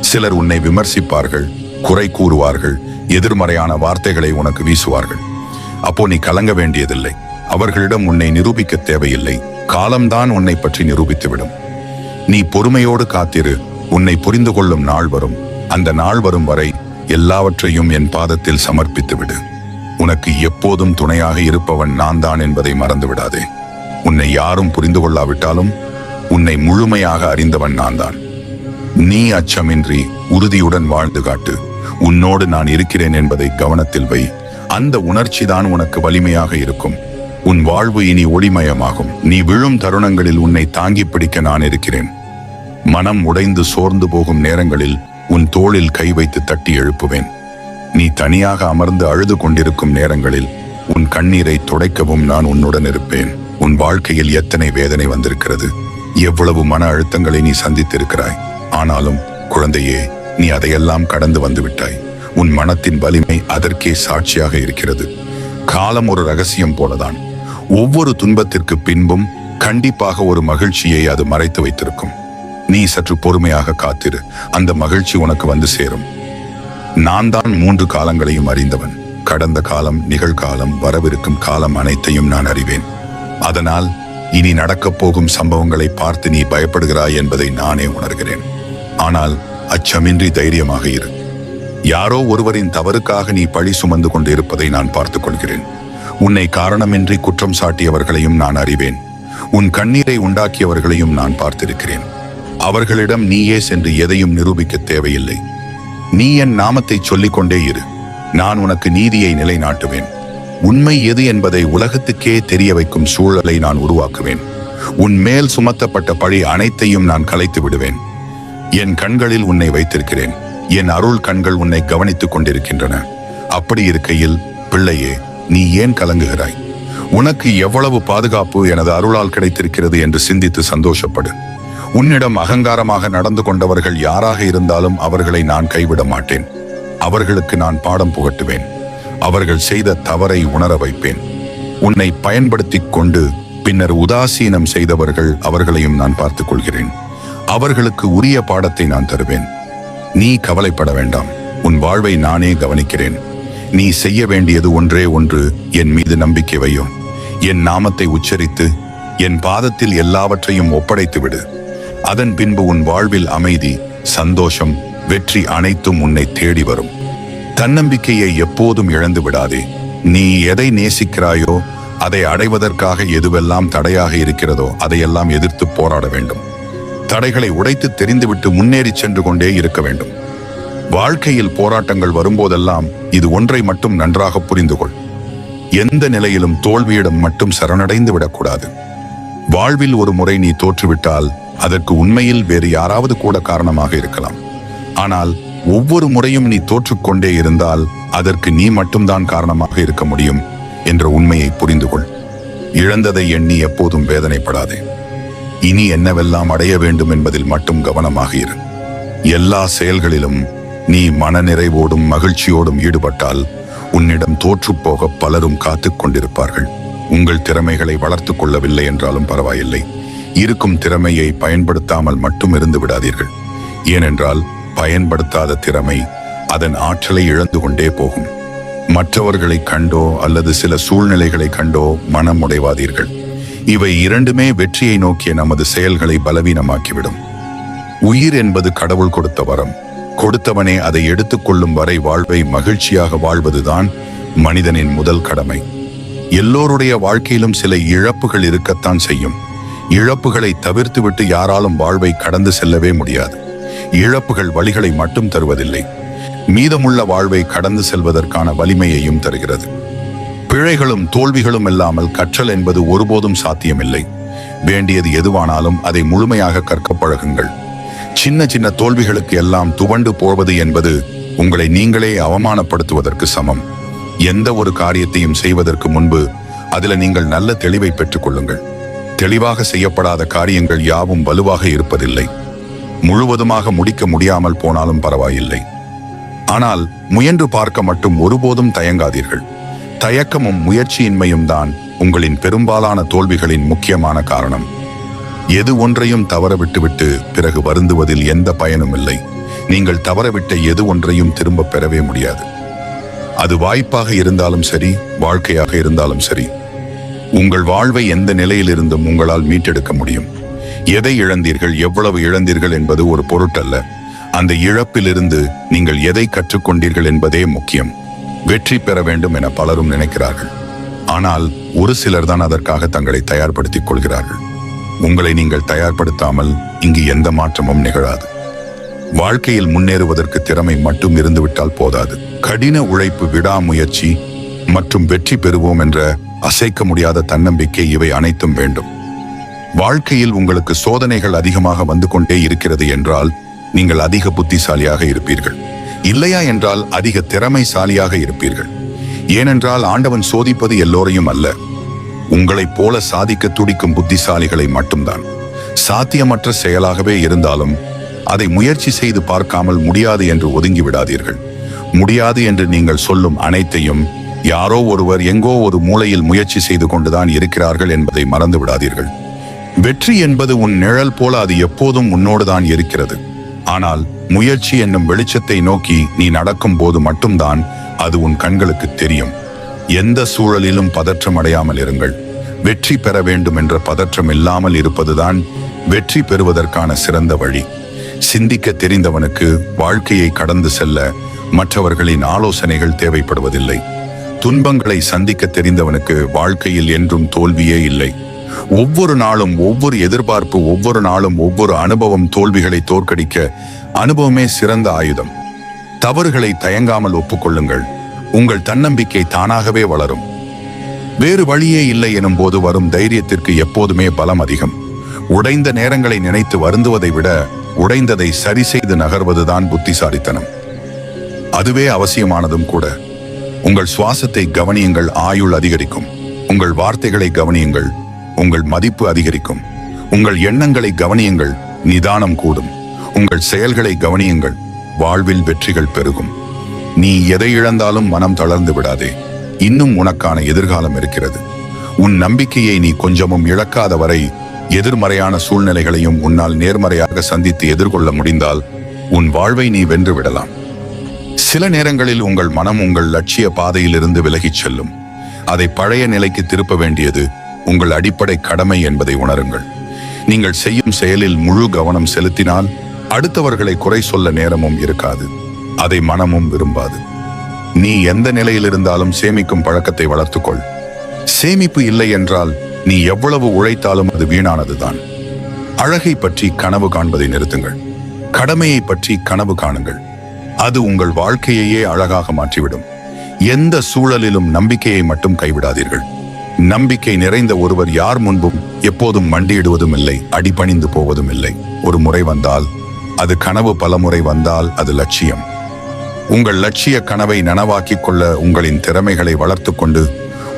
சிலர் உன்னை விமர்சிப்பார்கள், குறை கூறுவார்கள், எதிர்மறையான வார்த்தைகளை உனக்கு வீசுவார்கள். அப்போ நீ கலங்க வேண்டியதில்லை. அவர்களிடம் உன்னை நிரூபிக்க தேவையில்லை. காலம்தான் உன்னை பற்றி நிரூபித்துவிடும். நீ பொறுமையோடு காத்திரு. உன்னை புரிந்து கொள்ளும் நாள் வரும். அந்த நாள் வரும் வரை எல்லாவற்றையும் என் பாதத்தில் சமர்ப்பித்து விடு. உனக்கு எப்போதும் துணையாக இருப்பவன் நான் தான் என்பதை மறந்து விடாதே. உன்னை யாரும் புரிந்து கொள்ளாவிட்டாலும் உன்னை முழுமையாக அறிந்தவன் நான் தான். நீ அச்சமின்றி உறுதியுடன் வாழ்ந்து காட்டு. உன்னோடு நான் இருக்கிறேன் என்பதை கவனத்தில் வை. அந்த உணர்ச்சி தான் உனக்கு வலிமையாக இருக்கும். உன் வாழ்வு இனி ஒளிமயமாகும். நீ விழும் தருணங்களில் உன்னை தாங்கி பிடிக்க நான் இருக்கிறேன். மனம் உடைந்து சோர்ந்து போகும் நேரங்களில் உன் தோளில் கை வைத்து தட்டி எழுப்புவேன். நீ தனியாக அமர்ந்து அழுது கொண்டிருக்கும் நேரங்களில் உன் கண்ணீரை துடைக்கவும் நான் உன்னுடன் இருப்பேன். உன் வாழ்க்கையில் எத்தனை வேதனை வந்திருக்கிறது, எவ்வளவு மன அழுத்தங்களை நீ சந்தித்திருக்கிறாய். ஆனாலும் குழந்தையே, நீ அதையெல்லாம் கடந்து வந்து விட்டாய். உன் மனத்தின் வலிமை அதற்கே சாட்சியாக இருக்கிறது. காலம் ஒரு ரகசியம் போலதான். ஒவ்வொரு துன்பத்திற்கு பின்பும் கண்டிப்பாக ஒரு மகிழ்ச்சியை அது மறைத்து வைத்திருக்கும். நீ சற்று பொறுமையாக காத்திரு, அந்த மகிழ்ச்சி உனக்கு வந்து சேரும். நான் தான் 3 காலங்களையும் அறிந்தவன். கடந்த காலம், நிகழ்காலம், வரவிருக்கும் காலம் அனைத்தையும் நான் அறிவேன். அதனால் இனி நடக்கப் போகும் சம்பவங்களை பார்த்து நீ பயப்படுகிறாய் என்பதை நானே உணர்கிறேன். ஆனால் அச்சமின்றி தைரியமாக இரு. யாரோ ஒருவரின் தவறுக்காக நீ பழி சுமந்து கொண்டு இருப்பதை நான் பார்த்துக் கொள்கிறேன். உன்னை காரணமின்றி குற்றம் சாட்டியவர்களையும் நான் அறிவேன். உன் கண்ணீரை உண்டாக்கியவர்களையும் நான் பார்த்திருக்கிறேன். அவர்களிடம் நீயே சென்று எதையும் நிரூபிக்க தேவையில்லை. நீ என் நாமத்தை சொல்லிக் கொண்டே இரு. நான் உனக்கு நீதியை நிலைநாட்டுவேன். உண்மை எது என்பதை உலகத்துக்கே தெரிய வைக்கும் சூழலை நான் உருவாக்குவேன். உன் மேல் சுமத்தப்பட்ட பழி அனைத்தையும் நான் கலைத்து விடுவேன். என் கண்களில் உன்னை வைத்திருக்கிறேன். என் அருள் கண்கள் உன்னை கவனித்துக் கொண்டிருக்கின்றன. அப்படி இருக்கையில், பிள்ளையே, நீ ஏன் கலங்குகிறாய்? உனக்கு எவ்வளவு பாதுகாப்பு எனது அருளால் கிடைத்திருக்கிறது என்று சிந்தித்து சந்தோஷப்படு. உன்னிடம் அகங்காரமாக நடந்து கொண்டவர்கள் யாராக இருந்தாலும் அவர்களை நான் கைவிட மாட்டேன். அவர்களுக்கு நான் பாடம் புகட்டுவேன். அவர்கள் செய்த தவறை உணர வைப்பேன். உன்னை பயன்படுத்திக் கொண்டு பின்னர் உதாசீனம் செய்தவர்கள், அவர்களையும் நான் பார்த்துக் கொள்கிறேன். அவர்களுக்கு உரிய பாடத்தை நான் தருவேன். நீ கவலைப்பட வேண்டாம். உன் வாழ்வை நானே கவனிக்கிறேன். நீ செய்ய வேண்டியது ஒன்றே ஒன்று, என் மீது நம்பிக்கை வையும். என் நாமத்தை உச்சரித்து என் பாதத்தில் எல்லாவற்றையும் ஒப்படைத்து விடு. அதன் பின்பு உன் வாழ்வில் அமைதி, சந்தோஷம், வெற்றி அனைத்தும் உன்னை தேடி வரும். தன்னம்பிக்கையை எப்போதும் இழந்து விடாதே. நீ எதை நேசிக்கிறாயோ அதை அடைவதற்காக எதுவெல்லாம் தடையாக இருக்கிறதோ அதையெல்லாம் எதிர்த்து போராட வேண்டும். தடைகளை உடைத்து தெரிந்துவிட்டு முன்னேறி சென்று கொண்டே இருக்க வேண்டும். வாழ்க்கையில் போராட்டங்கள் வரும்போதெல்லாம் இது ஒன்றை மட்டும் நன்றாக புரிந்து கொள். எந்த நிலையிலும் தோல்வியிடம் மட்டும் சரணடைந்து விடக்கூடாது. வாழ்வில் ஒரு முறை நீ தோற்றுவிட்டால் அதற்கு உண்மையில் வேறு யாராவது கூட காரணமாக இருக்கலாம். ஆனால் ஒவ்வொரு முறையும் நீ தோற்றுக்கொண்டே இருந்தால் அதற்கு நீ மட்டும்தான் காரணமாக இருக்க முடியும் என்ற உண்மையை புரிந்து கொள். இழந்ததை எண்ணி எப்போதும் வேதனைப்படாதே. இனி என்னவெல்லாம் அடைய வேண்டும் என்பதில் மட்டும் கவனமாக இரு. எல்லா செயல்களிலும் நீ மனநிறைவோடும் மகிழ்ச்சியோடும் ஈடுபட்டால் உன்னிடம் தோற்றுப்போக பலரும் காத்துக் கொண்டிருப்பார்கள். உங்கள் திறமைகளை வளர்த்து கொள்ளவில்லை என்றாலும் பரவாயில்லை. இருக்கும் திறமையை பயன்படுத்தாமல் மட்டும் இருந்து விடாதீர்கள். ஏனென்றால் பயன்படுத்தாத திறமை அதன் ஆற்றலை இழந்து கொண்டே போகும். மற்றவர்களை கண்டோ அல்லது சில சூழ்நிலைகளை கண்டோ மனம் உடைவாதீர்கள். இவை இரண்டுமே வெற்றியை நோக்கிய நமது செயல்களை பலவீனமாக்கிவிடும். உயிர் என்பது கடவுள் கொடுத்த வரம். கொடுத்தவனே அதை எடுத்துக்கொள்ளும் வரை வாழ்வை மகிழ்ச்சியாக வாழ்வதுதான் மனிதனின் முதல் கடமை. எல்லோருடைய வாழ்க்கையிலும் சில இழப்புகள் இருக்கத்தான் செய்யும். இழப்புகளை தவிர்த்துவிட்டு யாராலும் வாழ்வை கடந்து செல்லவே முடியாது. இழப்புகள் வலிகளை மட்டும் தருவதில்லை, மீதமுள்ள வாழ்வை கடந்து செல்வதற்கான வலிமையையும் தருகிறது. பிழைகளும் தோல்விகளும் இல்லாமல் கற்றல் என்பது ஒருபோதும் சாத்தியமில்லை. வேண்டியது எதுவானாலும் அதை முழுமையாக கற்க பழகுங்கள். சின்ன சின்ன தோல்விகளுக்கு எல்லாம் துவண்டு போவது என்பது உங்களை நீங்களே அவமானப்படுத்துவதற்கு சமம். எந்த ஒரு காரியத்தையும் செய்வதற்கு முன்பு அதில் நீங்கள் நல்ல தெளிவை பெற்றுக் கொள்ளுங்கள். தெளிவாக செய்யப்படாத காரியங்கள் யாவும் வலுவாக இருப்பதில்லை. முழுவதுமாக முடிக்க முடியாமல் போனாலும் பரவாயில்லை. ஆனால் முயன்று பார்க்க மட்டும் ஒருபோதும் தயங்காதீர்கள். தயக்கமும் முயற்சியின்மையும் தான் உங்களின் பெரும்பாலான தோல்விகளின் முக்கியமான காரணம். எது ஒன்றையும் தவற விட்டுவிட்டு பிறகு வருந்துவதில் எந்த பயனும் இல்லை. நீங்கள் தவறவிட்ட எது ஒன்றையும் திரும்ப பெறவே முடியாது. அது வாய்ப்பாக இருந்தாலும் சரி, வாழ்க்கையாக இருந்தாலும் சரி. உங்கள் வாழ்வை எந்த நிலையிலிருந்தும் உங்களால் மீட்டெடுக்க முடியும். எதை இழந்தீர்கள், எவ்வளவு இழந்தீர்கள் என்பது ஒரு பொருட்டல்ல. அந்த இழப்பிலிருந்து நீங்கள் எதை கற்றுக்கொண்டீர்கள் என்பதே முக்கியம். வெற்றி பெற வேண்டும் என பலரும் நினைக்கிறார்கள். ஆனால் ஒரு சிலர் தான் அதற்காக தங்களை தயார்படுத்திக் கொள்கிறார்கள். உங்களை நீங்கள் தயார்படுத்தாமல் இங்கு எந்த மாற்றமும் நிகழாது. வாழ்க்கையில் முன்னேறுவதற்கு திறமை மட்டும் இருந்துவிட்டால் போதாது. கடின உழைப்பு, விடாமுயற்சி மற்றும் வெற்றி பெறுவோம் என்ற அசைக்க முடியாத தன்னம்பிக்கை, இவை அனைத்தும் வேண்டும். வாழ்க்கையில் உங்களுக்கு சோதனைகள் அதிகமாக வந்து கொண்டே இருக்கிறது என்றால் நீங்கள் அதிக புத்திசாலியாக இருப்பீர்கள். இல்லையா என்றால் அதிக திறமைசாலியாக இருப்பீர்கள். ஏனென்றால் ஆண்டவன் சோதிப்பது எல்லோரையும் அல்ல, உங்களைப் போல சாதிக்க துடிக்கும் புத்திசாலிகளை மட்டும்தான். சாத்தியமற்ற செயலாகவே இருந்தாலும் அதை முயற்சி செய்து பார்க்காமல் முடியாது என்று ஒதுங்கி விடாதீர்கள். முடியாது என்று நீங்கள் சொல்லும் அனைத்தையும் யாரோ ஒருவர் எங்கோ ஒரு மூலையில் முயற்சி செய்து கொண்டுதான் இருக்கிறார்கள் என்பதை மறந்து விடாதீர்கள். வெற்றி என்பது உன் நிழல் போல அது எப்போதும் உன்னோடுதான் இருக்கிறது. ஆனால் முயற்சி என்னும் வெளிச்சத்தை நோக்கி நீ நடக்கும் போது மட்டும்தான் அது உன் கண்களுக்கு தெரியும். எந்த சூழலிலும் பதற்றம் அடையாமல் இருங்கள். வெற்றி பெற வேண்டும் என்ற பதற்றம் இல்லாமல் இருப்பதுதான் வெற்றி பெறுவதற்கான சிறந்த வழி. சிந்திக்க தெரிந்தவனுக்கு வாழ்க்கையை கடந்து செல்ல மற்றவர்களின் ஆலோசனைகள் தேவைப்படுவதில்லை. துன்பங்களை சந்திக்க தெரிந்தவனுக்கு வாழ்க்கையில் என்றும் தோல்வியே இல்லை. ஒவ்வொரு நாளும் ஒவ்வொரு எதிர்பார்ப்பு, ஒவ்வொரு நாளும் ஒவ்வொரு அனுபவம் தோல்விகளை தோற்கடிக்க அனுபவமே சிறந்த ஆயுதம். தவறுகளை தயங்காமல் ஒப்புக்கொள்ளுங்கள். உங்கள் தன்னம்பிக்கை தானாகவே வளரும். வேறு வழியே இல்லை எனும் போது வரும் தைரியத்திற்கு எப்போதுமே பலம் அதிகம். உடைந்த நேரங்களை நினைத்து வருந்துவதை விட உடைந்ததை சரி செய்து நகர்வதுதான் புத்திசாலித்தனம். அதுவே அவசியமானதும் கூட. உங்கள் சுவாசத்தை கவனியுங்கள், ஆயுள் அதிகரிக்கும். உங்கள் வார்த்தைகளை கவனியுங்கள், உங்கள் மதிப்பு அதிகரிக்கும். உங்கள் எண்ணங்களை கவனியுங்கள், நிதானம் கூடும். உங்கள் செயல்களை கவனியுங்கள், வாழ்வில் வெற்றிகள் பெருகும். நீ எதை இழந்தாலும் மனம் தளர்ந்து விடாதே. இன்னும் உனக்கான எதிர்காலம் இருக்கிறது. உன் நம்பிக்கையை நீ கொஞ்சமும் இழக்காத வரை எதிர்மறையான சூழ்நிலைகளையும் உன்னால் நேர்மறையாக சந்தித்து எதிர்கொள்ள முடிந்தால் உன் வாழ்வை நீ வென்று விடலாம். சில நேரங்களில் உங்கள் மனம் உங்கள் லட்சிய பாதையிலிருந்து விலகிச் செல்லும். அதை பழைய நிலைக்கு திருப்ப வேண்டியது உங்கள் அடிப்படை கடமை என்பதை உணருங்கள். நீங்கள் செய்யும் செயலில் முழு கவனம் செலுத்தினால் அடுத்தவர்களை குறை சொல்ல நேரமும் இருக்காது. அதை மனமும் விரும்பாது. நீ எந்த நிலையில் இருந்தாலும் சேமிக்கும் பழக்கத்தை வளர்த்துக்கொள். சேமிப்பு இல்லை என்றால் நீ எவ்வளவு உழைத்தாலும் அது வீணானதுதான். அழகை பற்றி கனவு காண்பதை நிறுத்துங்கள். கடமையை பற்றி கனவு காணுங்கள். அது உங்கள் வாழ்க்கையையே அழகாக மாற்றிவிடும். எந்த சூழலிலும் நம்பிக்கையை மட்டும் கைவிடாதீர்கள். நம்பிக்கை நிறைந்த ஒருவர் யார் முன்பும் எப்போதும் மண்டியிடுவதும் இல்லை, அடிபணிந்து போவதும் இல்லை. ஒரு முறை வந்தால் அது கனவு, பல முறை வந்தால் அது லட்சியம். உங்கள் லட்சிய கனவை நனவாக்கிக் கொள்ள உங்களின் திறமைகளை வளர்த்து கொண்டு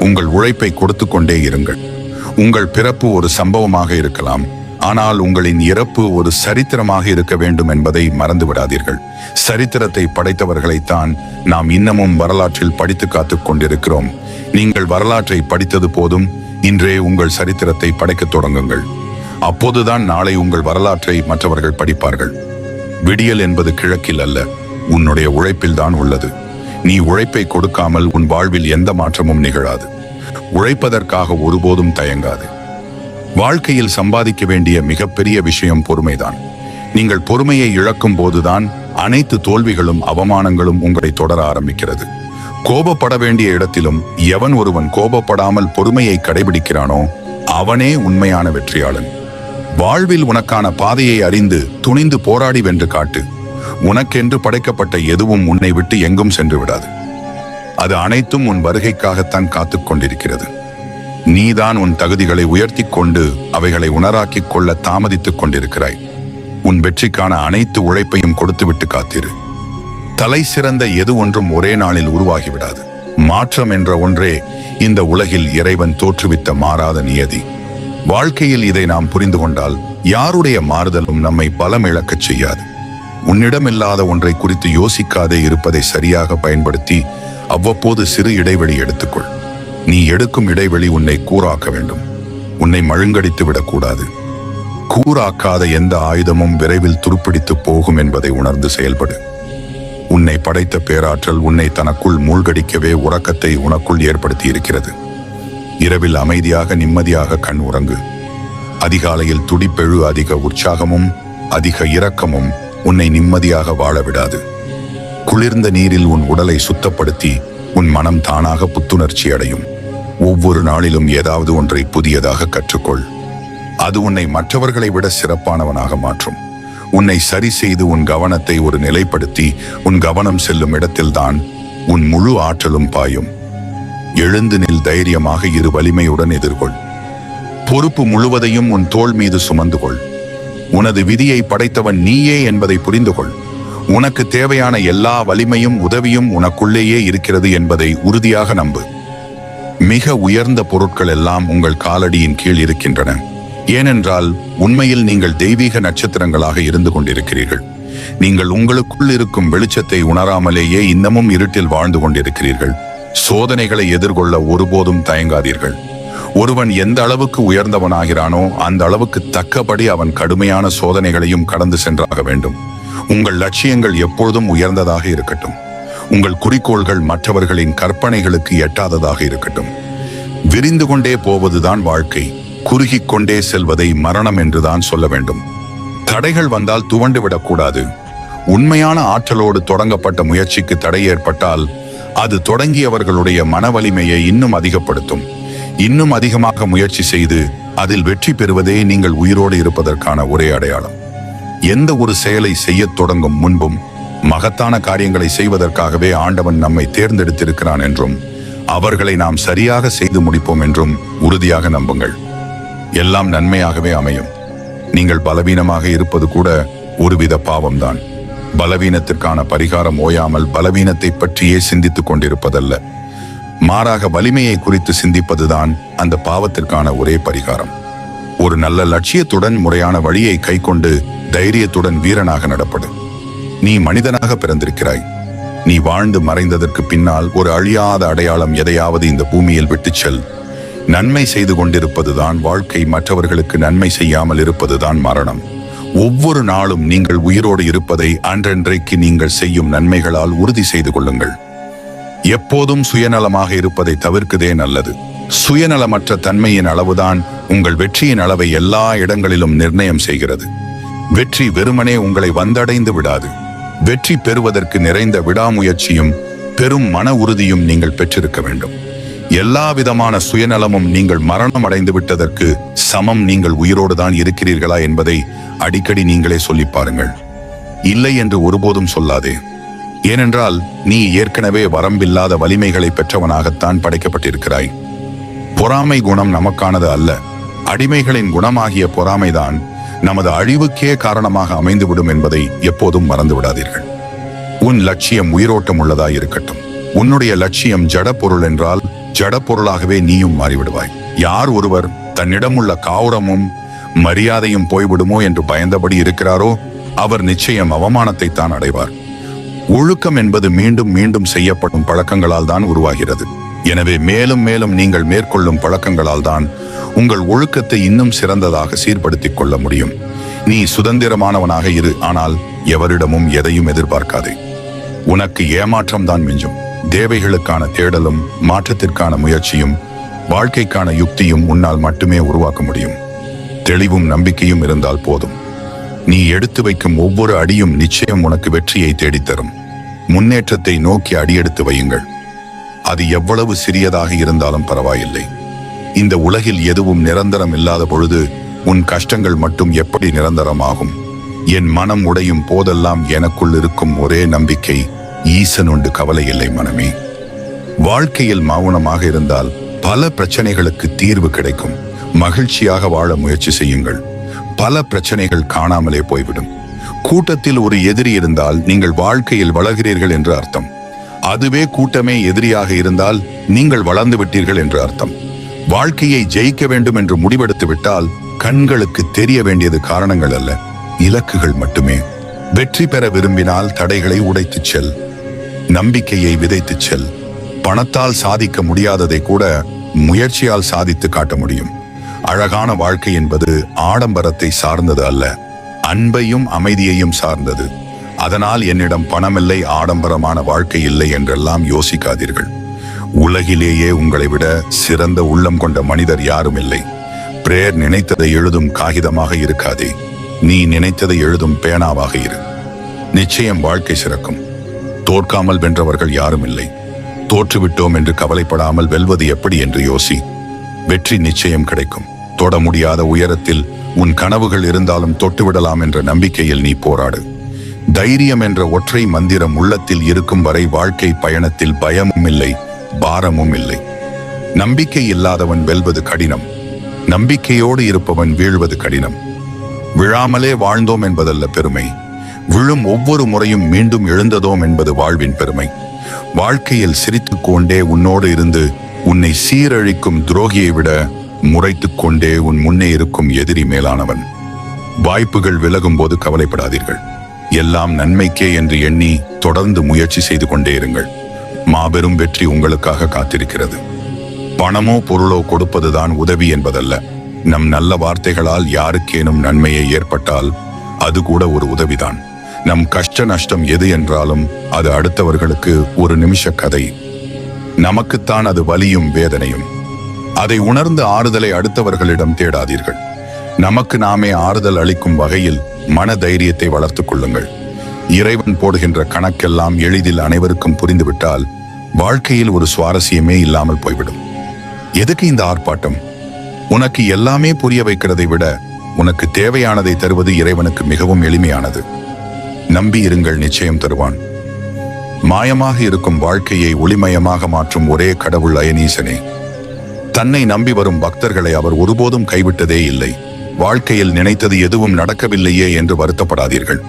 உங்கள் உழைப்பை கொடுத்து கொண்டே இருங்கள். உங்கள் பிறப்பு ஒரு சம்பவமாக இருக்கலாம், ஆனால் உங்களின் இறப்பு ஒரு சரித்திரமாக இருக்க வேண்டும் என்பதை மறந்து விடாதீர்கள். சரித்திரத்தை படைத்தவர்களைத்தான் நாம் இன்னமும் வரலாற்றில் படித்து காத்துக் கொண்டிருக்கிறோம். நீங்கள் வரலாற்றை படித்தது போதும். இன்றே உங்கள் சரித்திரத்தை படைக்கத் தொடங்குங்கள். அப்போதுதான் நாளை உங்கள் வரலாற்றை மற்றவர்கள் படிப்பார்கள். விடியல் என்பது கிழக்கில் அல்ல, உன்னுடைய உழைப்பில் தான் உள்ளது. நீ உழைப்பை கொடுக்காமல் உன் வாழ்வில் எந்த மாற்றமும் நிகழாது. உழைப்பதற்காக ஒருபோதும் தயங்காது. வாழ்க்கையில் சம்பாதிக்க வேண்டிய மிகப்பெரிய விஷயம் பொறுமைதான். நீங்கள் பொறுமையை இழக்கும் போதுதான் அனைத்து தோல்விகளும் அவமானங்களும் உங்களை தொடர ஆரம்பிக்கிறது. கோபப்பட வேண்டிய இடத்திலும் எவன் ஒருவன் கோபப்படாமல் பொறுமையை கடைபிடிக்கிறானோ அவனே உண்மையான வெற்றியாளன். வாழ்வில் உனக்கான பாதையை அறிந்து துணிந்து போராடி வென்று காட்டு. உனக்கென்று படைக்கப்பட்ட எதுவும் உன்னை விட்டு எங்கும் சென்று விடாது. அது அனைத்தும் உன் வருகைக்காகத்தான் காத்துக் கொண்டிருக்கிறது. நீதான் உன் தகுதிகளை உயர்த்தி கொண்டு அவைகளை உணராக்கிக் கொள்ள தாமதித்துக் கொண்டிருக்கிறாய். உன் வெற்றிக்கான அனைத்து உழைப்பையும் கொடுத்துவிட்டு காத்திரு. தலை சிறந்த எது ஒன்றும் ஒரே நாளில் உருவாகிவிடாது. மாற்றம் என்ற ஒன்றே இந்த உலகில் இறைவன் தோற்றுவித்த மாறாத நியதி. வாழ்க்கையில் இதை நாம் புரிந்து கொண்டால் யாருடைய மாறுதலும் நம்மை பலம் இழக்கச் செய்யாது. உன்னிடமில்லாத ஒன்றை குறித்து யோசிக்காதே இருப்பதை சரியாக பயன்படுத்தி அவ்வப்போது சிறு இடைவெளி எடுத்துக்கொள். நீ எடுக்கும் இடைவெளி உன்னை கூராக்க வேண்டும். உன்னை மழுங்கடித்து விடக்கூடாது. கூராக்காத எந்த ஆயுதமும் விரைவில் துருப்பிடித்து போகும் என்பதை உணர்ந்து செயல்படு. உன்னை படைத்த பேராற்றல் உன்னை தனக்குள் மூழ்கடிக்கவே உறக்கத்தை உனக்குள் ஏற்படுத்தி இருக்கிறது. இரவில் அமைதியாக நிம்மதியாக கண் உறங்கு. அதிகாலையில் துடிப்பெழு. அதிக உற்சாகமும் அதிக இரக்கமும் உன்னை நிம்மதியாக வாழ விடாது. குளிர்ந்த நீரில் உன் உடலை சுத்தப்படுத்தி உன் மனம் தானாக புத்துணர்ச்சி அடையும். ஒவ்வொரு நாளிலும் ஏதாவது ஒன்றை புதியதாக கற்றுக்கொள். அது உன்னை மற்றவர்களை விட சிறப்பானவனாக மாற்றும். உன்னை சரி செய்து உன் கவனத்தை ஒரு நிலைப்படுத்தி உன் கவனம் செல்லும் இடத்தில்தான் உன் முழு ஆற்றலும் பாயும். எழுந்து நில். தைரியமாக இரு. வலிமையுடன் எதிர்கொள். பொறுப்பு முழுவதையும் உன் தோள் மீது சுமந்து கொள். உனது விதியை படைத்தவன் நீயே என்பதை புரிந்து கொள். உனக்கு தேவையான எல்லா வலிமையும் உதவியும் உனக்குள்ளேயே இருக்கிறது என்பதை உறுதியாக நம்பு. மிக உயர்ந்த பொருட்கள் எல்லாம் உங்கள் காலடியின் கீழ் இருக்கின்றன. ஏனென்றால் உண்மையில் நீங்கள் தெய்வீக நட்சத்திரங்களாக இருந்து கொண்டிருக்கிறீர்கள். நீங்கள் உங்களுக்குள் இருக்கும் வெளிச்சத்தை உணராமலேயே இன்னமும் இருட்டில் வாழ்ந்து கொண்டிருக்கிறீர்கள். சோதனைகளை எதிர்கொள்ள ஒருபோதும் தயங்காதீர்கள். ஒருவன் எந்த அளவுக்கு உயர்ந்தவனாகிறானோ அந்த அளவுக்கு தக்கபடி அவன் கடுமையான சோதனைகளையும் கடந்து சென்றாக வேண்டும். உங்கள் லட்சியங்கள் எப்பொழுதும் உயர்ந்ததாக இருக்கட்டும். உங்கள் குறிக்கோள்கள் மற்றவர்களின் கற்பனைகளுக்கு எட்டாததாக இருக்கட்டும். விரிந்து கொண்டே போவதுதான் வாழ்க்கை. குறுகிக் கொண்டே செல்வதை மரணம் என்றுதான் சொல்ல வேண்டும். தடைகள் வந்தால் துவண்டு விடக்கூடாது. உண்மையான ஆற்றலோடு தொடங்கப்பட்ட முயற்சிக்கு தடை ஏற்பட்டால் அது தொடங்கியவர்களுடைய மன வலிமையை இன்னும் அதிகப்படுத்தும். இன்னும் அதிகமாக முயற்சி செய்து அதில் வெற்றி பெறுவதே நீங்கள் உயிரோடு இருப்பதற்கான ஒரே அடையாளம். எந்த ஒரு செயலை செய்யத் தொடங்கும் முன்பும் மகத்தான காரியங்களை செய்வதற்காகவே ஆண்டவன் நம்மை தேர்ந்தெடுத்திருக்கிறான் என்றும் அவர்களை நாம் சரியாக செய்து முடிப்போம் என்றும் உறுதியாக நம்புங்கள். எல்லாம் நன்மையாகவே அமையும். நீங்கள் பலவீனமாக இருப்பது கூட ஒருவித பாவம்தான். பலவீனத்திற்கான பரிகாரம் ஓயாமல் பலவீனத்தை பற்றியே சிந்தித்துக் கொண்டிருப்பதல்ல, மாறாக வலிமையை குறித்து சிந்திப்பதுதான் அந்த பாவத்திற்கான ஒரே பரிகாரம். ஒரு நல்ல லட்சியத்துடன் முறையான வழியை கைக்கொண்டு தைரியத்துடன் வீரனாக நடப்படு. நீ மனிதனாக பிறந்திருக்கிறாய். நீ வாழ்ந்து மறைந்ததற்கு பின்னால் ஒரு அழியாத அடையாளம் எதையாவது இந்த பூமியில் விட்டுச் செல். நன்மை செய்து கொண்டிருப்பதுதான் வாழ்க்கை. மற்றவர்களுக்கு நன்மை செய்யாமல் இருப்பதுதான் மரணம். ஒவ்வொரு நாளும் நீங்கள் உயிரோடு இருப்பதை அன்றன்றைக்கு நீங்கள் செய்யும் நன்மைகளால் உறுதி செய்து கொள்ளுங்கள். எப்போதும் சுயநலமாக இருப்பதை தவிர்க்குதே நல்லது. சுயநலமற்ற தன்மையின் அளவுதான் உங்கள் வெற்றியின் அளவை எல்லா இடங்களிலும் நிர்ணயம் செய்கிறது. வெற்றி வெறுமனே உங்களை வந்தடைந்து விடாது. வெற்றி பெறுவதற்கு நிறைந்த விடாமுயற்சியும் பெரும் மன உறுதியும் நீங்கள் பெற்றிருக்க வேண்டும். எல்லா விதமான சுயநலமும் நீங்கள் மரணம் அடைந்து விட்டதற்கு சமம். நீங்கள் உயிரோடு தான் இருக்கிறீர்களா என்பதை அடிக்கடி நீங்களே சொல்லி பாருங்கள். இல்லை என்று ஒருபோதும் சொல்லாதே. ஏனென்றால் நீ ஏற்கனவே வரம்பில்லாத வலிமைகளை பெற்றவனாகத்தான் படைக்கப்பட்டிருக்கிறாய். பொறாமை குணம் நமக்கானது அல்ல. அடிமைகளின் குணமாகிய பொறாமைதான் நமது அழிவுக்கே காரணமாக அமைந்துவிடும் என்பதை எப்போதும் மறந்து விடாதீர்கள். உன் லட்சியம் உயிரோட்டம் உள்ளதாய் இருக்கட்டும். உன்னுடைய லட்சியம் ஜட பொருள் என்றால் ஜட பொருளாகவே நீயும் மாறிவிடுவாய். யார் ஒருவர் தன்னிடம் உள்ள கௌரவமும் மரியாதையும் போய்விடுமோ என்று பயந்தபடி இருக்கிறாரோ அவர் நிச்சயம் அவமானத்தை தான் அடைவார். ஒழுக்கம் என்பது மீண்டும் மீண்டும் செய்யப்படும் பழக்கங்களால் தான் உருவாகிறது. எனவே மேலும் மேலும் நீங்கள் மேற்கொள்ளும் பழக்கங்களால் தான் உங்கள் ஒழுக்கத்தை இன்னும் சிறந்ததாக சீர்படுத்திக் கொள்ள முடியும். நீ சுதந்திரமானவனாக இரு, ஆனால் எவரிடமும் எதையும் எதிர்பார்க்காதே. உனக்கு ஏமாற்றம் தான் மிஞ்சும். தேவைகளுக்கான தேடலும் மாற்றத்திற்கான முயற்சியும் வாழ்க்கைக்கான யுக்தியும் உன்னால் மட்டுமே உருவாக்க முடியும். தெளிவும் நம்பிக்கையும் இருந்தால் போதும். நீ எடுத்து வைக்கும் ஒவ்வொரு அடியும் நிச்சயம் உனக்கு வெற்றியை தேடித்தரும். முன்னேற்றத்தை நோக்கி அடியெடுத்து வையுங்கள். அது எவ்வளவு சிறியதாக இருந்தாலும் பரவாயில்லை. இந்த உலகில் எதுவும் நிரந்தரம் இல்லாத பொழுது உன் கஷ்டங்கள் மட்டும் எப்படி நிரந்தரமாகும்? என் மனம் உடையும் போதெல்லாம் எனக்குள் இருக்கும் ஒரே நம்பிக்கை, ஈசன் உண்டு, கவலை இல்லை மனமே. வாழ்க்கையில் மௌனமாக இருந்தால் பல பிரச்சனைகளுக்கு தீர்வு கிடைக்கும். மகிழ்ச்சியாக வாழ முயற்சி செய்யுங்கள். பல பிரச்சனைகள் காணாமலே போய்விடும். கூட்டத்தில் ஒரு எதிரி இருந்தால் நீங்கள் வாழ்க்கையில் வளர்கிறீர்கள் என்று அர்த்தம். அதுவே கூட்டமே எதிரியாக இருந்தால் நீங்கள் வளர்ந்து விட்டீர்கள் என்று அர்த்தம். வாழ்க்கையை ஜெயிக்க வேண்டும் என்று முடிவெடுத்து விட்டால் கண்களுக்கு தெரிய வேண்டியது காரணங்கள் அல்ல, இலக்குகள் மட்டுமே. வெற்றி பெற விரும்பினால் தடைகளை உடைத்துச் செல். நம்பிக்கையை விதைத்துச் செல். பணத்தால் சாதிக்க முடியாததை கூட முயற்சியால் சாதித்து காட்ட முடியும். அழகான வாழ்க்கை என்பது ஆடம்பரத்தை சார்ந்தது அல்ல, அன்பையும் அமைதியையும் சார்ந்தது. அதனால் என்னிடம் பணமில்லை, ஆடம்பரமான வாழ்க்கை இல்லை என்றெல்லாம் யோசிக்காதீர்கள். உலகிலேயே உங்களை விட சிறந்த உள்ளம் கொண்ட மனிதர் யாரும் இல்லை. பிரேயர் நினைத்ததை எழுதும் காகிதமாக இருக்காதே, நீ நினைத்ததை எழுதும் பேனாவாக இரு. நிச்சயம் வாழ்க்கை சிறக்கும். தோற்காமல் வென்றவர்கள் யாரும் இல்லை. தோற்றுவிட்டோம் என்று கவலைப்படாமல் வெல்வது எப்படி என்று யோசி. வெற்றி நிச்சயம் கிடைக்கும். தொட முடியாத உயரத்தில் உன் கனவுகள் இருந்தாலும் தொட்டுவிடலாம் என்ற நம்பிக்கையில் நீ போராடு. தைரியம் என்ற ஒற்றை மந்திரம் உள்ளத்தில் இருக்கும் வரை வாழ்க்கை பயணத்தில் பயமும் இல்லை, பாரமும் இல்லை. நம்பிக்கை இல்லாதவன் வெல்வது கடினம். நம்பிக்கையோடு இருப்பவன் வீழ்வது கடினம். விழாமலே வாழ்ந்தோம் என்பதல்ல பெருமை, விழும் ஒவ்வொரு முறையும் மீண்டும் எழுந்ததோம் என்பது வாழ்வின் பெருமை. வாழ்க்கையில் சிரித்துக் கொண்டே உன்னோடு இருந்து உன்னை சீரழிக்கும் துரோகியை விட முறைத்துக் கொண்டே உன் முன்னே இருக்கும் எதிரி மேலானவன். வாய்ப்புகள் விலகும் போது கவலைப்படாதீர்கள். எல்லாம் நன்மைக்கே என்று எண்ணி தொடர்ந்து முயற்சி செய்து கொண்டே இருங்கள். மாபெரும் வெற்றி உங்களுக்காக காத்திருக்கிறது. பணமோ பொருளோ கொடுப்பதுதான் உதவி என்பதல்ல. நம் நல்ல வார்த்தைகளால் யாருக்கேனும் நன்மையை ஏற்பட்டால் அது கூட ஒரு உதவிதான். நம் கஷ்ட நஷ்டம் எது என்றாலும் அது அடுத்தவர்களுக்கு ஒரு நிமிஷ கதை. நமக்குத்தான் அது வலியும் வேதனையும். அதை உணர்ந்து ஆறுதலை அடுத்தவர்களிடம் தேடாதீர்கள். நமக்கு நாமே ஆறுதல் அளிக்கும் வகையில் மன தைரியத்தை வளர்த்துக் கொள்ளுங்கள். இறைவன் போடுகின்ற கணக்கெல்லாம் எளிதில் அனைவருக்கும் புரிந்துவிட்டால் வாழ்க்கையில் ஒரு சுவாரஸ்யமே இல்லாமல் போய்விடும். எதுக்கு இந்த ஆர்ப்பாட்டம்? உனக்கு எல்லாமே புரிய வைக்கிறதை விட உனக்கு தேவையானதை தருவது இறைவனுக்கு மிகவும் எளிமையானது. நம்பி இருங்கள், நிச்சயம் தருவான். மாயமாக இருக்கும் வாழ்க்கையை ஒளிமயமாக மாற்றும் ஒரே கடவுள் அயனீசனே. தன்னை நம்பி வரும் பக்தர்களை அவர் ஒருபோதும் கைவிட்டதே இல்லை. வாழ்க்கையில் நினைத்தது எதுவும் நடக்கவில்லையே என்று வருத்தப்படாதீர்கள்.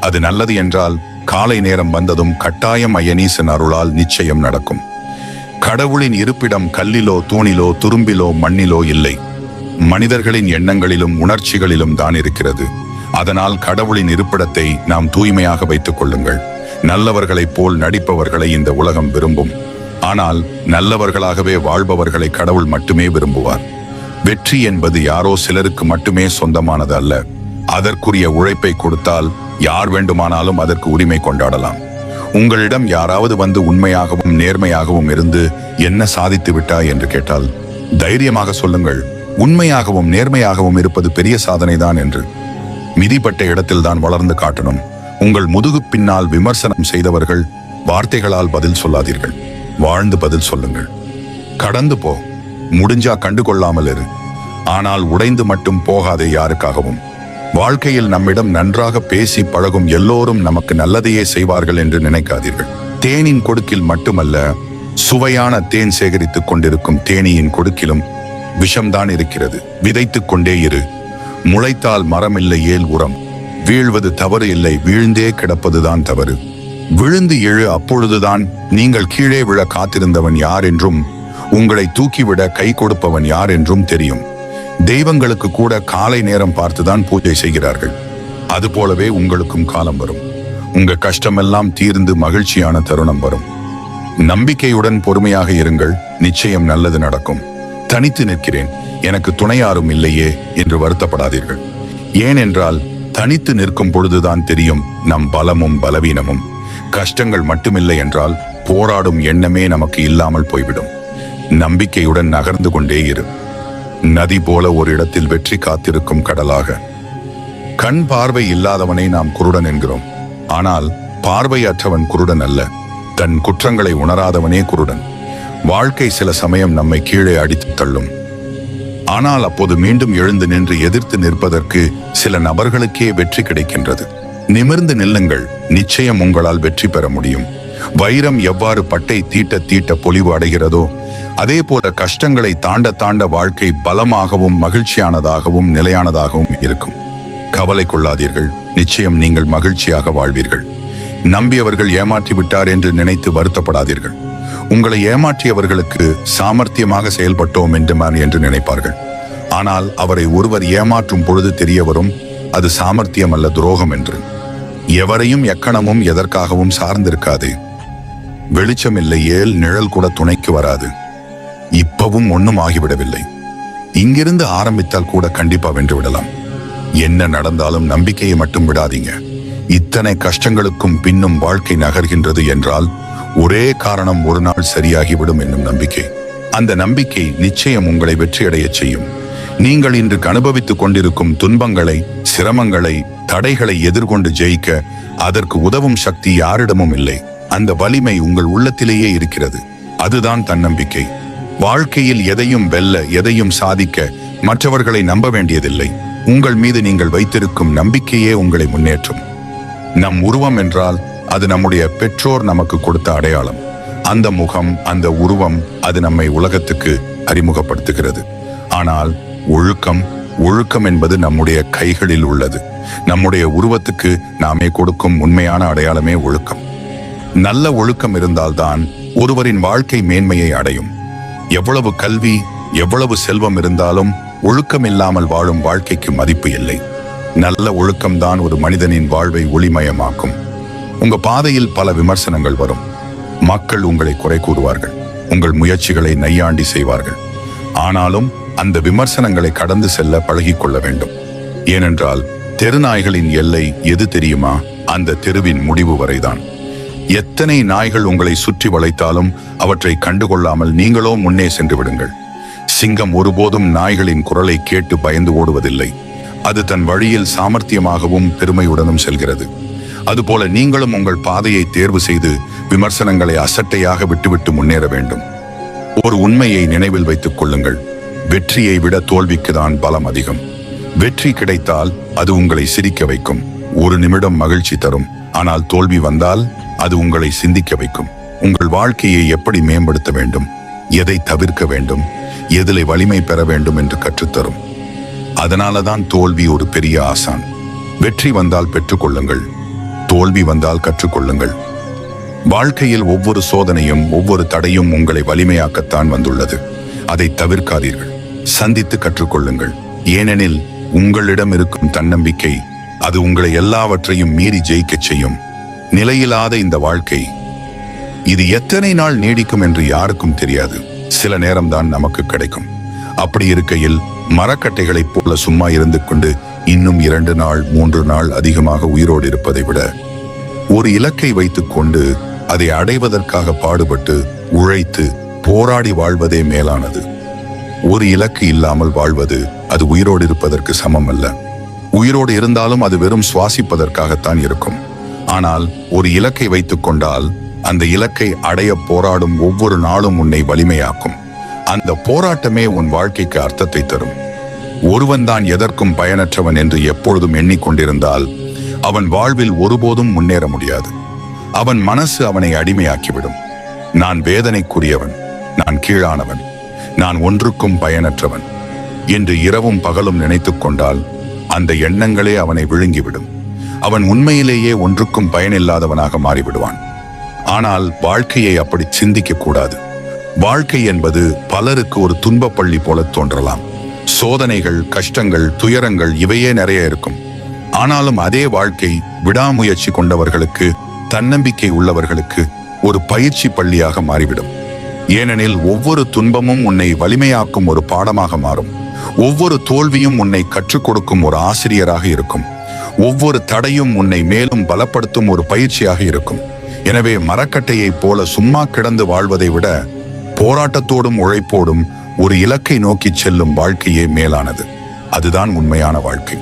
அது நல்லது என்றால் காலை நேரம் வந்ததும் கட்டாயம் அயனீசன் அருளால் நிச்சயம் நடக்கும். கடவுளின் இருப்பிடம் கல்லிலோ தூணிலோ துரும்பிலோ மண்ணிலோ இல்லை, மனிதர்களின் எண்ணங்களிலும் உணர்ச்சிகளிலும் தான் இருக்கிறது. அதனால் கடவுளின் இருப்பிடத்தை நாம் தூய்மையாக வைத்துக் கொள்ளுங்கள். நல்லவர்களைப் போல் நடிப்பவர்களை இந்த உலகம் விரும்பும். ஆனால் நல்லவர்களாகவே வாழ்பவர்களை கடவுள் மட்டுமே விரும்புவார். வெற்றி என்பது யாரோ சிலருக்கு மட்டுமே சொந்தமானது அல்ல. அதற்குரிய உழைப்பை கொடுத்தால் யார் வேண்டுமானாலும் அதற்கு உரிமை கொண்டாடலாம். உங்களிடம் யாராவது வந்து உண்மையாகவும் நேர்மையாகவும் இருந்து என்ன சாதித்து விட்டாய் என்று கேட்டால் தைரியமாக சொல்லுங்கள், உண்மையாகவும் நேர்மையாகவும் இருப்பது பெரிய சாதனைதான் என்று. மிதிப்பட்ட இடத்தில்தான் வளர்ந்து காட்டணும். உங்கள் முதுகு பின்னால் விமர்சனம் செய்தவர்கள் வார்த்தைகளால் பதில் சொல்லாதீர்கள், வாழ்ந்து பதில் சொல்லுங்கள். கடந்து போ, முடிஞ்சா கண்டு கொள்ளாமல் இரு. ஆனால் உடைந்து மட்டும் போகாதே யாருக்காகவும். வாழ்க்கையில் நம்மிடம் நன்றாக பேசி பழகும் எல்லோரும் நமக்கு நல்லதையே செய்வார்கள் என்று நினைக்காதீர்கள். தேனின் கொடுக்கில் மட்டுமல்ல, சுவையான தேன் சேகரித்துக் கொண்டிருக்கும் தேனீயின் கொடுக்கிலும் விஷம்தான் இருக்கிறது. விதைத்துக் கொண்டே இரு. முளைத்தால் மரமில்லை ஏல் உரம். வீழ்வது தவறு இல்லை, வீழ்ந்தே கிடப்பதுதான் தவறு. விழுந்து எழு, அப்பொழுதுதான் நீங்கள் கீழே விழ காத்திருந்தவன் யார் என்றும் உங்களை தூக்கிவிட கை கொடுப்பவன் யார் என்றும் தெரியும். தெய்வங்களுக்கு கூட காலை நேரம் பார்த்துதான் பூஜை செய்கிறார்கள். அதுபோலவே உங்களுக்கும் காலம் வரும். உங்க கஷ்டமெல்லாம் தீர்ந்து மகிழ்ச்சியான தருணம் வரும். நம்பிக்கையுடன் பொறுமையாக இருங்கள், நிச்சயம் நல்லது நடக்கும். தனித்து நிற்கிறேன், எனக்கு துணை யாரும் இல்லையே என்று வருத்தப்படாதீர்கள். ஏனென்றால் தனித்து நிற்கும் பொழுதுதான் தெரியும் நம் பலமும் பலவீனமும். கஷ்டங்கள் மட்டுமில்லை என்றால் போராடும் எண்ணமே நமக்கு இல்லாமல் போய்விடும். நம்பிக்கையுடன் நகர்ந்து கொண்டே இரு. நதி போல ஒரு இடத்தில் வெற்றி காத்திருக்கும் கடலாக. கண் பார்வை இல்லாதவனை நாம் குருடன் என்கிறோம். ஆனால் பார்வையற்றவன் குருடன் அல்ல, தன் குற்றங்களை உணராதவனே குருடன். வாழ்க்கை சில சமயம் நம்மை கீழே அடித்து தள்ளும். ஆனால் அப்போது மீண்டும் எழுந்து நின்று எதிர்த்து நிற்பதற்கு சில நபர்களுக்கே வெற்றி கிடைக்கின்றது. நிமிர்ந்து நில்லுங்கள், நிச்சயம் உங்களால் வெற்றி பெற முடியும். வைரம் எவ்வாறு பட்டை தீட்ட தீட்ட பொலிவு அடைகிறதோ அதே போல கஷ்டங்களை தாண்ட தாண்ட வாழ்க்கை பலமாகவும் மகிழ்ச்சியானதாகவும் நிலையானதாகவும் இருக்கும். கவலை கொள்ளாதீர்கள், நிச்சயம் நீங்கள் மகிழ்ச்சியாக வாழ்வீர்கள். நம்பியவர்கள் ஏமாற்றி விட்டார் என்று நினைத்து வருத்தப்படாதீர்கள். உங்களை ஏமாற்றியவர்களுக்கு சாமர்த்தியமாக செயல்பட்டோம் என்று நினைப்பார்கள். ஆனால் அவரை ஒருவர் ஏமாற்றும் பொழுது தெரிய வரும் அது சாமர்த்தியம் அல்ல, துரோகம் என்று. எவரையும் எக்கணமும் எதற்காகவும் சார்ந்திருக்காது. வெளிச்சம் இல்லை ஏல் நிழல் கூட துணைக்கு வராது. இப்பவும் ஒன்றும் ஆகிவிடவில்லை. இங்கிருந்து ஆரம்பித்தால் கூட கண்டிப்பா வென்று விடலாம். என்ன நடந்தாலும் நம்பிக்கையை மட்டும் விடாதீங்க. இத்தனை கஷ்டங்களுக்கும் பின்னும் வாழ்க்கை நகர்கின்றது என்றால் ஒரே காரணம், ஒரு நாள் சரியாகிவிடும் என்னும் நம்பிக்கை. அந்த நம்பிக்கை நிச்சயம் உங்களை வெற்றியடைய செய்யும். நீங்கள் இன்று அனுபவித்துக் கொண்டிருக்கும் துன்பங்களை, சிரமங்களை, தடைகளை எதிர்கொண்டு ஜெயிக்க அதற்கு உதவும் சக்தி யாரிடமும் இல்லை. அந்த வலிமை உங்கள் உள்ளத்திலேயே இருக்கிறது. அதுதான் தன்னம்பிக்கை. வாழ்க்கையில் எதையும் வெல்ல, எதையும் சாதிக்க மற்றவர்களை நம்ப வேண்டியதில்லை. உங்கள் மீது நீங்கள் வைத்திருக்கும் நம்பிக்கையே உங்களை முன்னேற்றும். நம் உருவம் என்றால் அது நம்முடைய பெற்றோர் நமக்கு கொடுத்த அடையாளம். அந்த முகம், அந்த உருவம், அது நம்மை உலகத்துக்கு அறிமுகப்படுத்துகிறது. ஆனால் ஒழுக்கம் என்பது நம்முடைய கைகளில் உள்ளது. நம்முடைய உருவத்துக்கு நாமே கொடுக்கும் உண்மையான அடையாளமே ஒழுக்கம். நல்ல ஒழுக்கம் இருந்தால்தான் ஒருவரின் வாழ்க்கை மேன்மையை அடையும். எவ்வளவு கல்வி, எவ்வளவு செல்வம் இருந்தாலும் ஒழுக்கம் இல்லாமல் வாழும் வாழ்க்கைக்கு மதிப்பு இல்லை. நல்ல ஒழுக்கம்தான் ஒரு மனிதனின் வாழ்வை ஒளிமயமாக்கும். உங்க பாதையில் பல விமர்சனங்கள் வரும். மக்கள் உங்களை குறை கூறுவார்கள். உங்கள் முயற்சிகளை நையாண்டி செய்வார்கள். ஆனாலும் அந்த விமர்சனங்களை கடந்து செல்ல பழகிக்கொள்ள வேண்டும். ஏனென்றால் தெருநாய்களின் எல்லை எது தெரியுமா? அந்த தெருவின் முடிவு வரைதான். எத்தனை நாய்கள் உங்களை சுற்றி வளைத்தாலும் அவற்றை கண்டுகொள்ளாமல் நீங்களோ முன்னே சென்று விடுங்கள். சிங்கம் ஒருபோதும் நாய்களின் குரலை கேட்டு பயந்து ஓடுவதில்லை. அது தன் வழியில் சாமர்த்தியமாகவும் பெருமையுடனும் செல்கிறது. அதுபோல நீங்களும் உங்கள் பாதையை தேர்வு செய்து விமர்சனங்களை அசட்டையாக விட்டுவிட்டு முன்னேற வேண்டும். ஒரு உண்மையை நினைவில் வைத்துக் கொள்ளுங்கள். வெற்றியை விட தோல்விக்குதான் பலம் அதிகம். வெற்றி கிடைத்தால் அது உங்களை சிரிக்க வைக்கும், ஒரு நிமிடம் மகிழ்ச்சி தரும். ஆனால் தோல்வி வந்தால் அது உங்களை சிந்திக்க வைக்கும். உங்கள் வாழ்க்கையை எப்படி மேம்படுத்த வேண்டும், எதை தவிர்க்க வேண்டும், எதிலே வலிமை பெற வேண்டும் என்று கற்றுத்தரும். அதனாலதான் தோல்வி ஒரு பெரிய ஆசான். வெற்றி வந்தால் பெற்றுக்கொள்ளுங்கள், தோல்வி வந்தால் கற்றுக்கொள்ளுங்கள். வாழ்க்கையில் ஒவ்வொரு சோதனையும் ஒவ்வொரு தடையும் உங்களை வலிமையாக்கத்தான் வந்துள்ளது. அதை தவிர்க்காதீர்கள், சந்தித்து கற்றுக்கொள்ளுங்கள். ஏனெனில் உங்களிடம் இருக்கும் தன்னம்பிக்கை அது உங்களை எல்லாவற்றையும் மீறி ஜெயிக்கச் செய்யும். நிலையில்லாத இந்த வாழ்க்கை, இது எத்தனை நாள் நீடிக்கும் என்று யாருக்கும் தெரியாது. சில நேரம்தான் நமக்கு கிடைக்கும். அப்படி இருக்கையில் மரக்கட்டைகளைப் போல சும்மா இருந்து கொண்டு இன்னும் 2 நாள் 3 நாள் அதிகமாக உயிரோடு இருப்பதை விட ஒரு இலக்கை வைத்துக் கொண்டு அதை அடைவதற்காக பாடுபட்டு உழைத்து போராடி வாழ்வதே மேலானது. ஒரு இலக்கு இல்லாமல் வாழ்வது அது உயிரோடு இருப்பதற்கு சமம் அல்ல. உயிரோடு இருந்தாலும் அது வெறும் சுவாசிப்பதற்காகத்தான் இருக்கும். ஆனால் ஒரு இலக்கை வைத்துக் கொண்டால் அந்த இலக்கை அடைய போராடும் ஒவ்வொரு நாளும் உன்னை வலிமையாக்கும். அந்த போராட்டமே உன் வாழ்க்கைக்கு அர்த்தத்தை தரும். ஒருவன் தான் எதற்கும் பயனற்றவன் என்று எப்பொழுதும் எண்ணிக்கொண்டிருந்தால் அவன் வாழ்வில் ஒருபோதும் முன்னேற முடியாது. அவன் மனசு அவனை அடிமையாக்கிவிடும். நான் வேதனைக்குரியவன், நான் கீழானவன், நான் ஒன்றுக்கும் பயனற்றவன் என்று இரவும் பகலும் நினைத்துக் கொண்டால் அந்த எண்ணங்களே அவனை விழுங்கிவிடும். அவன் உண்மையிலேயே ஒன்றுக்கும் பயனில்லாதவனாக மாறிவிடுவான். ஆனால் வாழ்க்கையை அப்படி சிந்திக்க கூடாது. வாழ்க்கை என்பது பலருக்கு ஒரு துன்பப்பள்ளி போல தோன்றலாம். சோதனைகள், கஷ்டங்கள், துயரங்கள் இவையே நிறைய இருக்கும். ஆனாலும் அதே வாழ்க்கை விடாமுயற்சி கொண்டவர்களுக்கு, தன்னம்பிக்கை உள்ளவர்களுக்கு ஒரு பயிற்சி பள்ளியாக மாறிவிடும். ஏனெனில் ஒவ்வொரு துன்பமும் உன்னை வலிமையாக்கும் ஒரு பாடமாக மாறும். ஒவ்வொரு தோல்வியும் உன்னை கற்றுக் கொடுக்கும் ஒரு ஆசிரியராக இருக்கும். ஒவ்வொரு தடையும் உன்னை மேலும் பலப்படுத்தும் ஒரு பயிற்சியாக இருக்கும். எனவே மரக்கட்டையைப் போல சும்மா கிடந்து வாழ்வதை விட போராட்டத்தோடும் உழைப்போடும் ஒரு இலக்கை நோக்கி செல்லும் வாழ்க்கையே மேலானது. அதுதான் உண்மையான வாழ்க்கை.